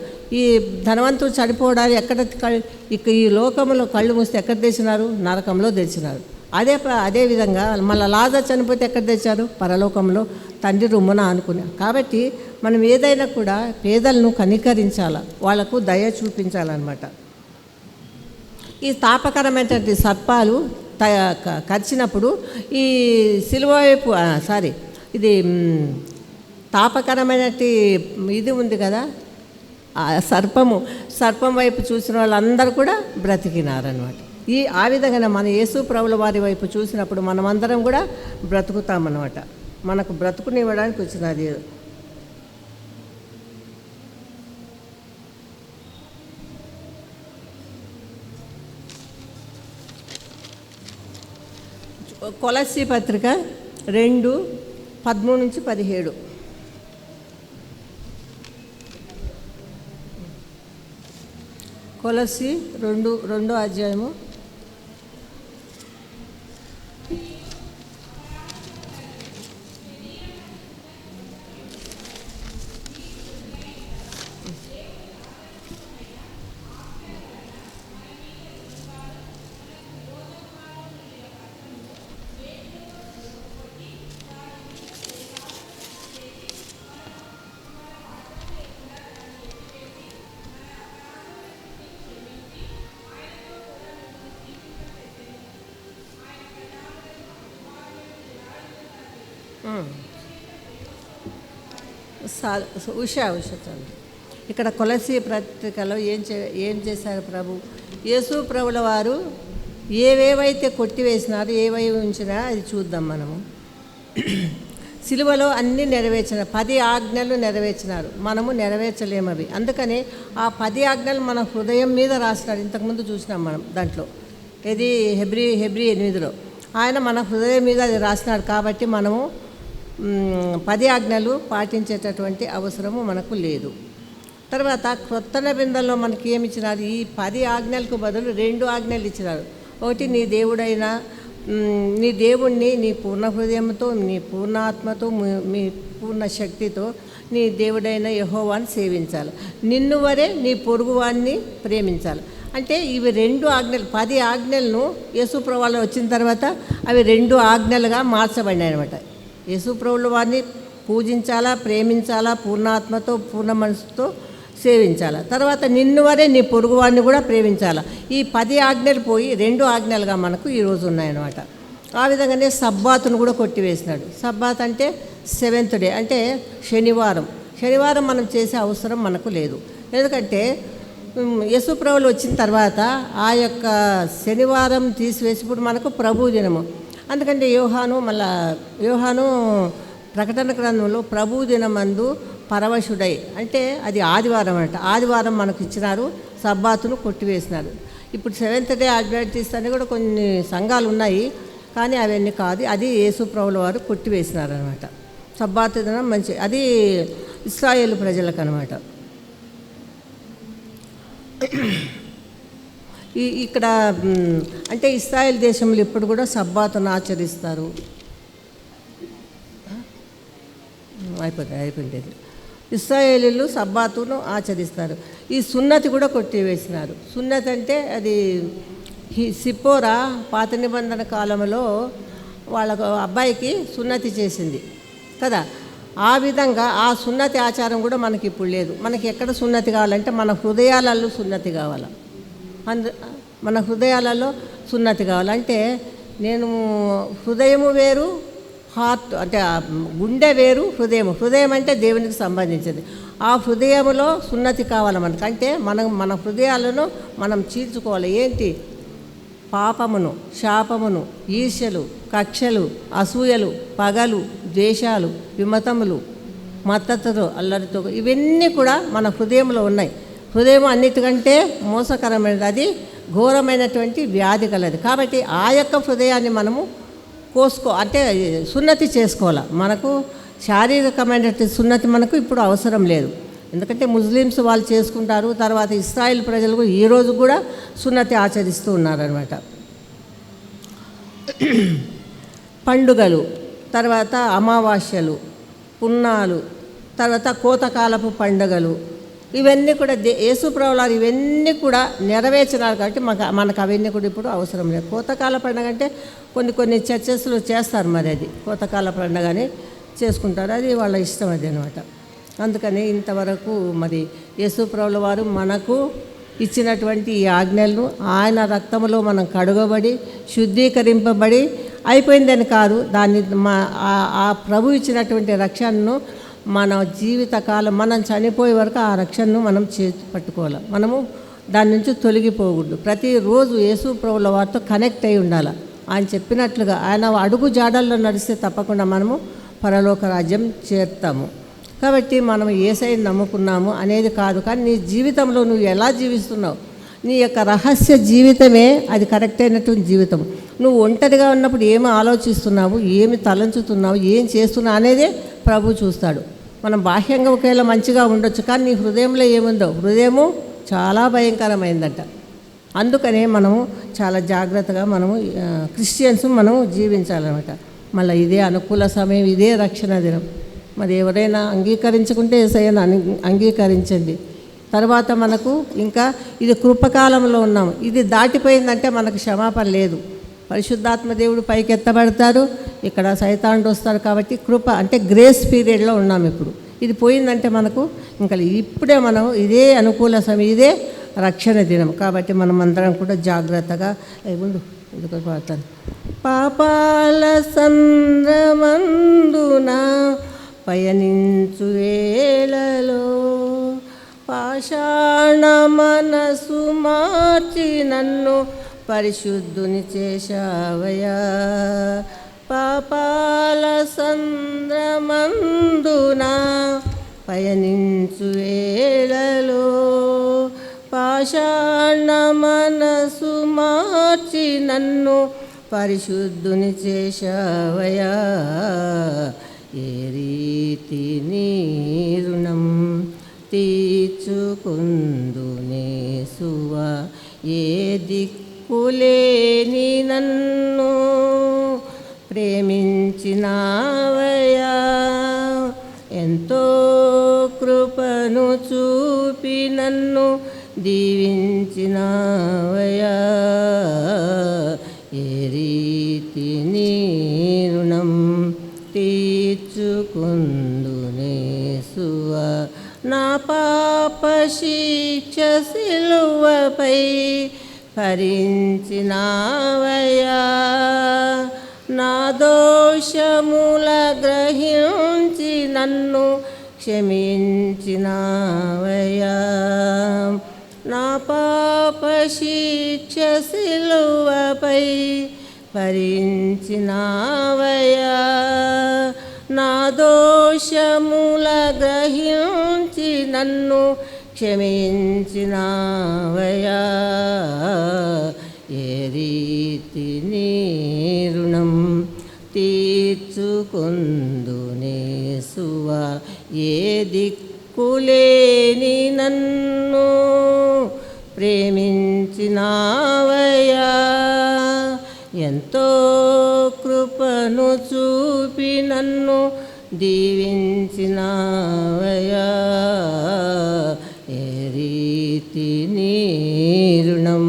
ఈ ధనవంతుడు చనిపోవడానికి ఎక్కడ ఈ లోకంలో కళ్ళు మూస్తే ఎక్కడ తెచ్చినారు, నరకంలో తెచ్చినారు. అదే విధంగా మళ్ళీ లాజరు చనిపోతే ఎక్కడ తెచ్చారు, పరలోకంలో తండ్రి రొమ్మున అనుకున్నారు. కాబట్టి మనం ఏదైనా కూడా పేదలను కనికరించాల, వాళ్లకు దయ చూపించాలన్నమాట. ఈ తాపకరమైనటువంటి సర్పాలు కరిచినప్పుడు ఈ సిలువ వైపు ఇది తాపకరమైనటువంటి ఇది ఉంది కదా, సర్పం వైపు చూసిన వాళ్ళందరూ కూడా బ్రతికినారనమాట. ఆ విధంగా మన యేసు ప్రభుల వారి వైపు చూసినప్పుడు మనమందరం కూడా బ్రతుకుతామన్నమాట. మనకు బ్రతుకునివ్వడానికి వచ్చినది. కొలస్సీ పత్రిక 2:13-17. కొలస్సీ 2 అధ్యాయము. ఉషా చంద్ర ఇక్కడ కొలస్సీ పత్రికలో ఏం చేశారు ప్రభు? యేసు ప్రభుల వారు ఏవేవైతే కొట్టివేసినారో, ఏవై ఉంచినా అది చూద్దాం మనము. సిలువలో అన్నీ నెరవేర్చిన 10 ఆజ్ఞలు నెరవేర్చినారు. మనము నెరవేర్చలేము అవి. అందుకని ఆ 10 ఆజ్ఞలు మన హృదయం మీద రాసినాడు. ఇంతకుముందు చూసినాం మనం దాంట్లో, ఇది హెబ్రీ 8లో ఆయన మన హృదయం మీద అది రాసినాడు. కాబట్టి మనము 10 ఆజ్ఞలు పాటించేటటువంటి అవసరము మనకు లేదు. తర్వాత క్రొత్త నిబంధనలో మనకి ఏమి ఇచ్చినారు? ఈ 10 ఆజ్ఞలకు బదులు 2 ఆజ్ఞలు ఇచ్చినారు. ఒకటి, నీ దేవుణ్ణి నీ పూర్ణ హృదయంతో, నీ పూర్ణ ఆత్మతో, మీ పూర్ణ శక్తితో నీ దేవుడైన యెహోవాను సేవించాలి. నిన్ను వరే నీ పొరుగువాన్ని ప్రేమించాలి. అంటే ఇవి 2 ఆజ్ఞలు. 10 ఆజ్ఞలను యేసుప్రభువు వచ్చిన తర్వాత అవి 2 ఆజ్ఞలుగా మార్చబడినాయి అన్నమాట. యేసుప్రభువుల వారిని పూజించాలా, ప్రేమించాలా, పూర్ణాత్మతో పూర్ణ మనసుతో సేవించాలి. తర్వాత నిన్ను వరే నీ పొరుగువాడిని కూడా ప్రేమించాలి. ఈ 10 ఆజ్ఞలు పోయి 2 ఆజ్ఞలుగా మనకు ఈరోజు ఉన్నాయన్నమాట. ఆ విధంగానే సబ్బాతును కూడా కొట్టివేసినాడు. సబ్బాత్ అంటే 7th డే, అంటే శనివారం మనం చేసే అవసరం మనకు లేదు. ఎందుకంటే యేసుప్రభువులు వచ్చిన తర్వాత ఆ యొక్క శనివారం తీసివేసి ఇప్పుడు మనకు ప్రభు దినము. అందుకంటే యోహాను ప్రకటన గ్రంథంలో ప్రభు దినమందు పరవశుడై, అంటే అది ఆదివారం అంట. ఆదివారం మనకు ఇచ్చినారు, సబ్బాతును కొట్టివేసినారు. ఇప్పుడు 7th డే అడ్వాంటిస్ట్ అని కూడా కొన్ని సంఘాలు ఉన్నాయి, కానీ అవన్నీ కాదు. అది యేసుప్రభుల వారు కొట్టివేసినారు అనమాట. సబ్బాతు దినం మంచి, అది ఇశ్రాయేలు ప్రజలకు అనమాట. ఇక్కడ అంటే ఇశ్రాయేల్ దేశంలో ఇప్పుడు కూడా సబ్బాతును ఆచరిస్తారు. అయిపోయింది. ఇశ్రాయేలీలు సబ్బాతును ఆచరిస్తారు. ఈ సున్నతి కూడా కొట్టివేసినారు. సున్నతి అంటే అది సిప్పోరా పాత నిబంధన కాలంలో వాళ్ళ అబ్బాయికి సున్నతి చేసింది కదా. ఆ విధంగా ఆ సున్నతి ఆచారం కూడా మనకి ఇప్పుడు లేదు. మనకి ఎక్కడ సున్నతి కావాలంటే మన హృదయాలలో సున్నతి కావాలి. మన హృదయాలలో సున్నతి కావాలంటే నేను హృదయము వేరు, హార్ట్ అంటే గుండె వేరు, హృదయం అంటే దేవునికి సంబంధించింది. ఆ హృదయములో సున్నతి కావాలి మనకు. అంటే మన హృదయాలను మనం చీల్చుకోవాలి. ఏంటి? పాపమును, శాపమును, ఈర్ష్యలు, కక్షలు, అసూయలు, పగలు, ద్వేషాలు, విమతములు, మత్తతులు, అల్లరితో, ఇవన్నీ కూడా మన హృదయంలో ఉన్నాయి. హృదయం అన్నిటికంటే మోసకరమైనది. అది ఘోరమైనటువంటి వ్యాధి కలది. కాబట్టి ఆ యొక్క హృదయాన్ని మనము అంటే సున్నతి చేసుకోవాలి. మనకు శారీరకమైనటువంటి సున్నతి మనకు ఇప్పుడు అవసరం లేదు. ఎందుకంటే ముస్లిమ్స్ వాళ్ళు చేసుకుంటారు, తర్వాత ఇస్రాయిల్ ప్రజలు ఈ రోజు కూడా సున్నతి ఆచరిస్తూ ఉన్నారనమాట. పండుగలు, తర్వాత అమావాస్యలు, పున్నాలు, తర్వాత కోతకాలపు పండుగలు, ఇవన్నీ కూడా యేసుప్రభువారు ఇవన్నీ కూడా నెరవేర్చినారు. కాబట్టి మనకు అవన్నీ కూడా ఇప్పుడు అవసరం లేదు. కోతకాల పండుగ అంటే కొన్ని చర్చెస్లో చేస్తారు, మరి అది కోతకాల పండుగని చేసుకుంటారు, అది వాళ్ళ ఇష్టం అది అనమాట. అందుకని ఇంతవరకు మరి యేసుప్రభుల వారు మనకు ఇచ్చినటువంటి ఈ ఆజ్ఞలను ఆయన రక్తములో మనం కడుగబడి శుద్ధీకరింపబడి అయిపోయిందని కాదు, దాన్ని ఆ ప్రభు ఇచ్చినటువంటి రక్షణను మన జీవితకాలం మనం చనిపోయే వరకు ఆ రక్షణను మనం చేతి పట్టుకోవాలి. మనము దాని నుంచి తొలగిపోకూడదు. ప్రతిరోజు యేసు ప్రభువుల వారితో కనెక్ట్ అయి ఉండాలి. ఆయన చెప్పినట్లుగా ఆయన అడుగు జాడల్లో నడిస్తే తప్పకుండా మనము పరలోక రాజ్యం చేరుతాము. కాబట్టి మనం యేసయ్యని నమ్ముకున్నాము అనేది కాదు, కానీ నీ జీవితంలో నువ్వు ఎలా జీవిస్తున్నావు, నీ యొక్క రహస్య జీవితమే అది కరెక్ట్ అయినటువంటి జీవితం. నువ్వు ఒంటరిగా ఉన్నప్పుడు ఏమి ఆలోచిస్తున్నావు, ఏమి తలంచుతున్నావు, ఏం చేస్తున్నావు అనేదే ప్రభు చూస్తాడు. మనం బాహ్యంగా ఒకవేళ మంచిగా ఉండొచ్చు, కానీ నీ హృదయంలో ఏముందో, హృదయము చాలా భయంకరమైందంట. అందుకనే మనము చాలా జాగ్రత్తగా మనము క్రిస్టియన్స్ మనము జీవించాలన్నమాట. మళ్ళీ ఇదే అనుకూల సమయం, ఇదే రక్షణ దినం. మరి ఎవరైనా అంగీకరించుకుంటే యేసయ్యను అంగీకరించండి. తర్వాత మనకు ఇంకా ఇది కృపకాలంలో ఉన్నాము, ఇది దాటిపోయిందంటే మనకు క్షమాపణ లేదు. పరిశుద్ధాత్మ దేవుడు పైకి ఎత్తబడతారు, ఇక్కడ సైతానుడు వస్తారు. కాబట్టి కృప అంటే గ్రేస్ పీరియడ్లో ఉన్నాము ఇప్పుడు. ఇది పోయిందంటే మనకు ఇంకా ఇప్పుడే మనం ఇదే అనుకూల సమయం, ఇదే రక్షణ దినం. కాబట్టి మనం అందరం కూడా జాగ్రత్తగా ముందు పడతాను. పాపాల సంద్రమందున పయనించు వేళలో పాషాణ మనసు మార్చి నన్ను పరిశుద్ధుని చేశావయా. పాపాల సంద్రమందున పయనించు వేళలో పాషాణ మనసు మార్చి నన్ను పరిశుద్ధుని చేశావయా. ఏ రీతి నీ రుణం తీర్చుకుందునేసువా, ఏ దిక్కులేని నన్ను ప్రేమించినావయా. ఎంతో కృపను చూపి నన్ను దీవించినావయా. ఏ రీతి నీ రుణం తీర్చుకుందునేసువా. నా పాప శిక్ష సిలువపై భరించినావయా. నా దోషముల గ్రహించి నన్ను క్షమించినావయా. నా పాప శిక్ష సిలువపై భరించినావయా. నా దోషముల గ్రహించి నన్ను క్షమించినావయా. ఏ రీతి నీ రుణం తీర్చుకుందునేసువా, ఏ దిక్కులేని నన్ను ప్రేమించినావయా. ఎంతో కృపను చూపి నన్ను దీవించినావయా. ఏ రీతి నీ రుణం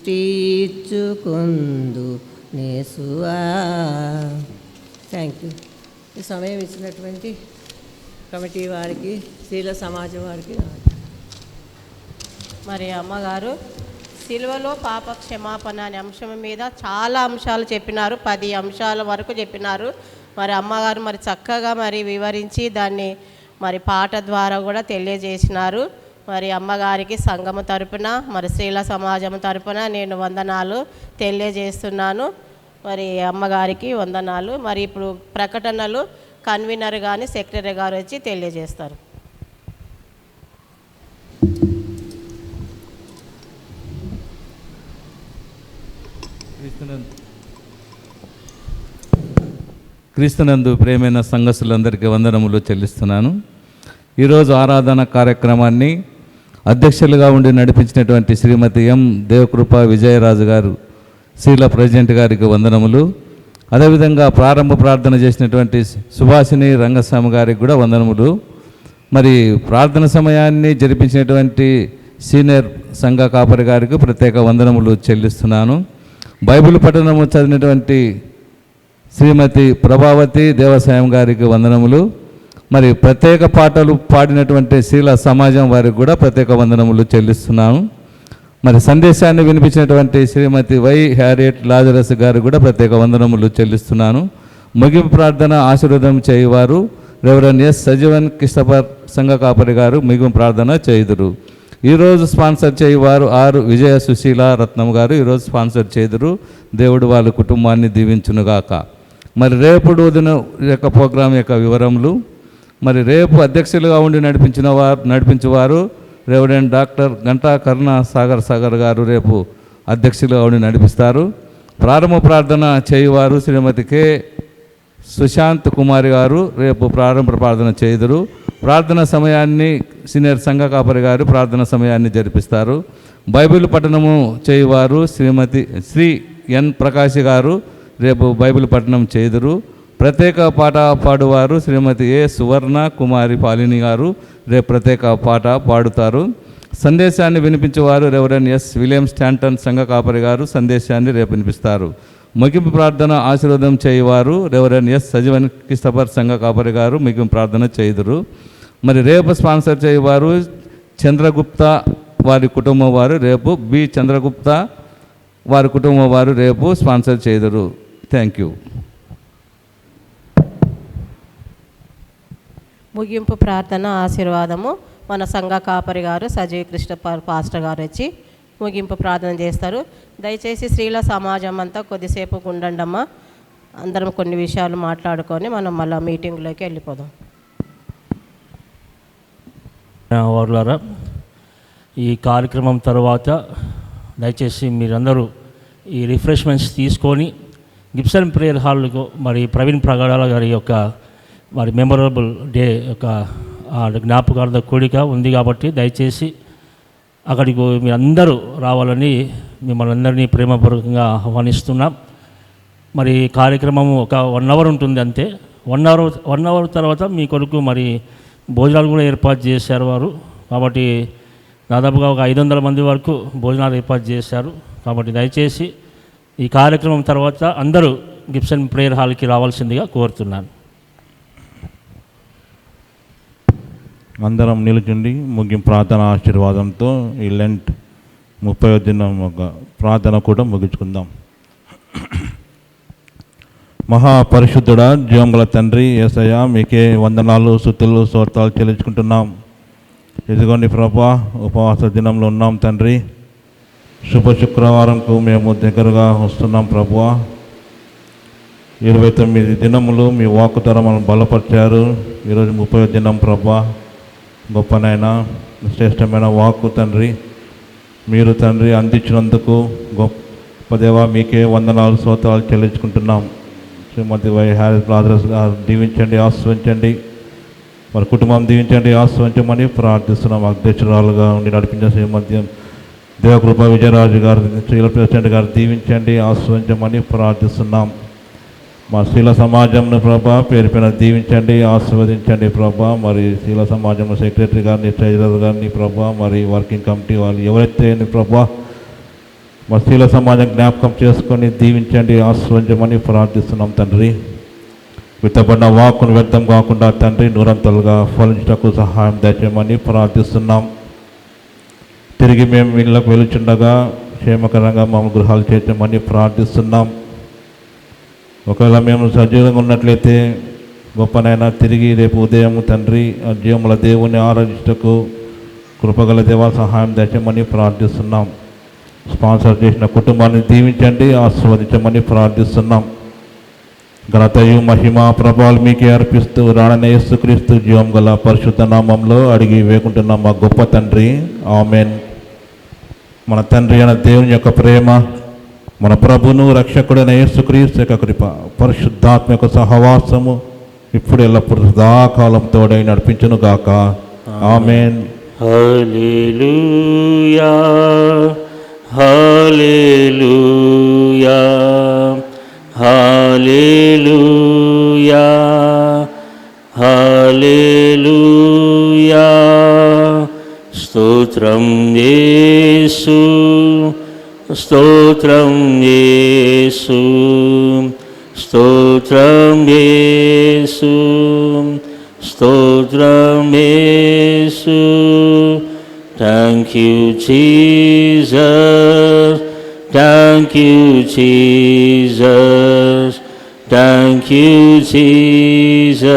తీర్చుకుందునేసువా. Thank you. ఈ సమయం ఇచ్చినటువంటి కమిటీ వారికి, స్త్రీల సమాజం వారికి. మరి అమ్మగారు సిలువలో పాప క్షమాపణ అనే అంశం మీద చాలా అంశాలు చెప్పినారు, 10 అంశాల వరకు చెప్పినారు. మరి అమ్మగారు మరి చక్కగా మరి వివరించి దాన్ని మరి పాట ద్వారా కూడా తెలియజేసినారు. మరి అమ్మగారికి సంఘము తరపున మరి స్త్రీల సమాజం తరపున నేను వందనాలు తెలియజేస్తున్నాను. మరి అమ్మగారికి వందనాలు. మరి ఇప్పుడు ప్రకటనలు కన్వీనర్ కానీ సెక్రటరీ గారు వచ్చి తెలియజేస్తారు. క్రీస్తునందు ప్రేమైన సంఘస్థులందరికీ వందనములు చెల్లిస్తున్నాను. ఈరోజు ఆరాధన కార్యక్రమాన్ని అధ్యక్షులుగా ఉండి నడిపించినటువంటి శ్రీమతి ఎం దేవకృప విజయరాజు గారు శీల ప్రెసిడెంట్ గారికి వందనములు. అదేవిధంగా ప్రారంభ ప్రార్థన చేసినటువంటి సుభాషిణి రంగస్వామి గారికి కూడా వందనములు. మరి ప్రార్థన సమయాన్ని జరిపించినటువంటి సీనియర్ సంఘ కాపరి గారికి ప్రత్యేక వందనములు చెల్లిస్తున్నాను. బైబిల్ పఠనము చదివినటువంటి శ్రీమతి ప్రభావతి దేవసాయం గారికి వందనములు. మరి ప్రత్యేక పాటలు పాడినటువంటి శీల సమాజం వారికి కూడా ప్రత్యేక వందనములు చెల్లిస్తున్నాను. మరి సందేశాన్ని వినిపించినటువంటి శ్రీమతి వై హ్యారియట్ లాజరస్ గారు కూడా ప్రత్యేక వందనములు చెల్లిస్తున్నాను. ముగింపు ప్రార్థన ఆశీర్వాదం చేయువారు రెవరెండ్ ఎస్ సజీవన్ కిష్టపర్ సంఘ కాపరి గారు ముగింపు ప్రార్థన చేయుదురు. ఈరోజు స్పాన్సర్ చేయువారు ఆర్ విజయ సుశీల రత్నం గారు ఈరోజు స్పాన్సర్ చేయుదురు. దేవుడు వాళ్ళ కుటుంబాన్ని దీవించునుగాక. మరి రేపు రోజున యొక్క ప్రోగ్రాం యొక్క వివరములు, మరి రేపు అధ్యక్షులుగా ఉండి నడిపించేవారు రెవరెండ్ డాక్టర్ గంటా కరుణ సాగర్ గారు రేపు అధ్యక్షులుగా ఉండి నడిపిస్తారు. ప్రారంభ ప్రార్థన చేయువారు శ్రీమతి కె సుశాంత్ కుమారి గారు రేపు ప్రారంభ ప్రార్థన చేయుదురు. ప్రార్థన సమయాన్ని సీనియర్ సంఘ కాపరి గారు ప్రార్థన సమయాన్ని జరిపిస్తారు. బైబిల్ పఠనము చేయువారు శ్రీమతి శ్రీ ఎన్ ప్రకాష్ గారు రేపు బైబిల్ పఠనం చేయుదురు. ప్రత్యేక పాట పాడువారు శ్రీమతి ఏ సువర్ణ కుమారి పాలిని గారు రేపు ప్రత్యేక పాట పాడుతారు. సందేశాన్ని వినిపించేవారు రెవరెండ్ ఎస్ విలియం స్టాంటన్ సంఘ కాపరి గారు సందేశాన్ని రేపు వినిపిస్తారు. ముగింపు ప్రార్థన ఆశీర్వాదం చేయువారు రెవరెండ్ ఎస్ సజీవన్ కిష్టపర్ సంఘ కాపరి గారు ముగింపు ప్రార్థన చేయుదురు. మరి రేపు స్పాన్సర్ చేయువారు చంద్రగుప్త వారి కుటుంబం వారు రేపు బి చంద్రగుప్త వారి కుటుంబం వారు రేపు స్పాన్సర్ చేయుదురు. Thank you. ముగింపు ప్రార్థన ఆశీర్వాదము మన సంఘ కాపరి గారు సజీవ్ కృష్ణ పాస్టర్ గారు వచ్చి ముగింపు ప్రార్థన చేస్తారు. దయచేసి స్త్రీల సమాజం అంతా కొద్దిసేపు ఉండండమ్మా. అందరం కొన్ని విషయాలు మాట్లాడుకొని మనం మళ్ళీ మీటింగ్లోకి వెళ్ళిపోదాం. వారులారా, ఈ కార్యక్రమం తర్వాత దయచేసి మీరందరూ ఈ రిఫ్రెష్మెంట్స్ తీసుకొని గిబ్సన్ ప్రేయర్ హాల్కు మరి ప్రవీణ్ ప్రగాఢాల గారి యొక్క మరి మెమొరబుల్ డే యొక్క జ్ఞాపకార్థ కూడిక ఉంది కాబట్టి దయచేసి అక్కడికి మీరందరూ రావాలని మిమ్మల్ని అందరినీ ప్రేమపూర్వకంగా ఆహ్వానిస్తున్నాం. మరి కార్యక్రమం ఒక 1 అవర్ ఉంటుంది అంతే. 1 అవర్ తర్వాత మీ కొరకు మరి భోజనాలు కూడా ఏర్పాటు చేశారు వారు. కాబట్టి దాదాపుగా ఒక 500 మంది వరకు భోజనాలు ఏర్పాటు చేశారు. కాబట్టి దయచేసి ఈ కార్యక్రమం తర్వాత అందరూ గిబ్సన్ ప్రేయర్ హాల్కి రావాల్సిందిగా కోరుతున్నాను. అందరం నిలుచుండి ముగింపు ప్రార్థన ఆశీర్వాదంతో ఈ లెంట్ 30వ దినం ఒక ప్రార్థన కూడా ముగించుకుందాం. మహాపరిశుద్ధుడా, జీవంగల తండ్రి యేసయ్య, మీకే వందనాలు స్తుతులు స్తోత్రాలు చెల్లించుకుంటున్నాం. ఇదిగోండి ప్రభా, ఉపవాస దినంలో ఉన్నాం తండ్రి. శుభ శుక్రవారంకు మేము దగ్గరగా వస్తున్నాం ప్రభువా. 29 దినములు మీ వాక్కు ద్వారా మనం బలపరిచారు. ఈరోజు 30వ దినం ప్రభా. గొప్పనైనా శ్రేష్టమైన వాక్కు తండ్రి మీరు తండ్రి అందించినందుకు గొప్ప దేవా మీకే వందనాలు స్తోత్రాలు చెల్లించుకుంటున్నాం. శ్రీమతి వై హ్యారియట్ లాజరస్ గారు దీవించండి, ఆశ్రయించండి. వారి కుటుంబం దీవించండి, ఆశ్రయించమని ప్రార్థిస్తున్నాం. అధ్యక్షురాలుగా ఉండి నడిపించిన శ్రీమతి దేవకృప విజయరాజు గారు శ్రీల ప్రెసిడెంట్ గారు దీవించండి, ఆశ్రయించమని ప్రార్థిస్తున్నాం. మా శీల సమాజంను ప్రభా పేరు పైన దీవించండి, ఆశీర్వదించండి ప్రభా. మరి శీల సమాజంలో సెక్రటరీ గారిని, ట్రెజరర్ గారిని ప్రభా, మరి వర్కింగ్ కమిటీ వాళ్ళు ఎవరైతే ప్రభా మా శీల సమాజం జ్ఞాపకం చేసుకొని దీవించండి, ఆశీర్వదించమని ప్రార్థిస్తున్నాం తండ్రి. విత్తబడిన వాక్కును వ్యర్థం కాకుండా తండ్రి నూరంతలుగా ఫలించటకు సహాయం దయచేయమని ప్రార్థిస్తున్నాం. తిరిగి మేము ఇళ్ళకు వెలుచుండగా క్షేమకరంగా మమ్మల్ని గృహాలు చేర్చమని ప్రార్థిస్తున్నాం. ఒకవేళ మేము సజీవంగా ఉన్నట్లయితే గొప్పనైనా తిరిగి రేపు ఉదయం తండ్రి జీవముల దేవుని ఆరాధించటకు కృపగల దేవా సహాయం దయచేయమని ప్రార్థిస్తున్నాం. స్పాన్సర్ చేసిన కుటుంబాన్ని దీవించండి, ఆశీర్వదించమని ప్రార్థిస్తున్నాం. ఘనతయు మహిమ ప్రభావాలు మీకే అర్పిస్తూ రాణన యేసుక్రీస్తు జీవం గల పరిశుద్ధ నామంలో అడిగి వేకుంటున్నాం మా గొప్ప తండ్రి, ఆమెన్. మన తండ్రి అయిన దేవుని యొక్క ప్రేమ, మన ప్రభును రక్షకుడైన యేసుక్రీస్తు యొక్క కృప, పరిశుద్ధాత్మ యొక్క సహవాసము ఇప్పుడు ఎల్లప్పుడు సదాకాలం తోడై నడిపించును గాక. ఆమేన్. హల్లెలూయా హల్లెలూయా హల్లెలూయా హల్లెలూయా. స్తోత్రం యేసు, స్తోత్రం యేసు, స్తోత్రం యేసు, స్తోత్రం యేసు. Thank you Jesus, thank you Jesus, thank you Jesus,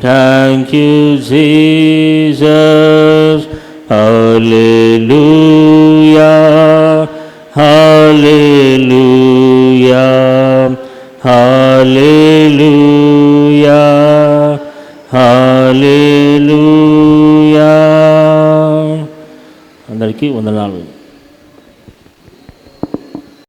thank you Jesus. Hallelujah, hallelujah, hallelujah, hallelujah. అందరికీ వందనాలు.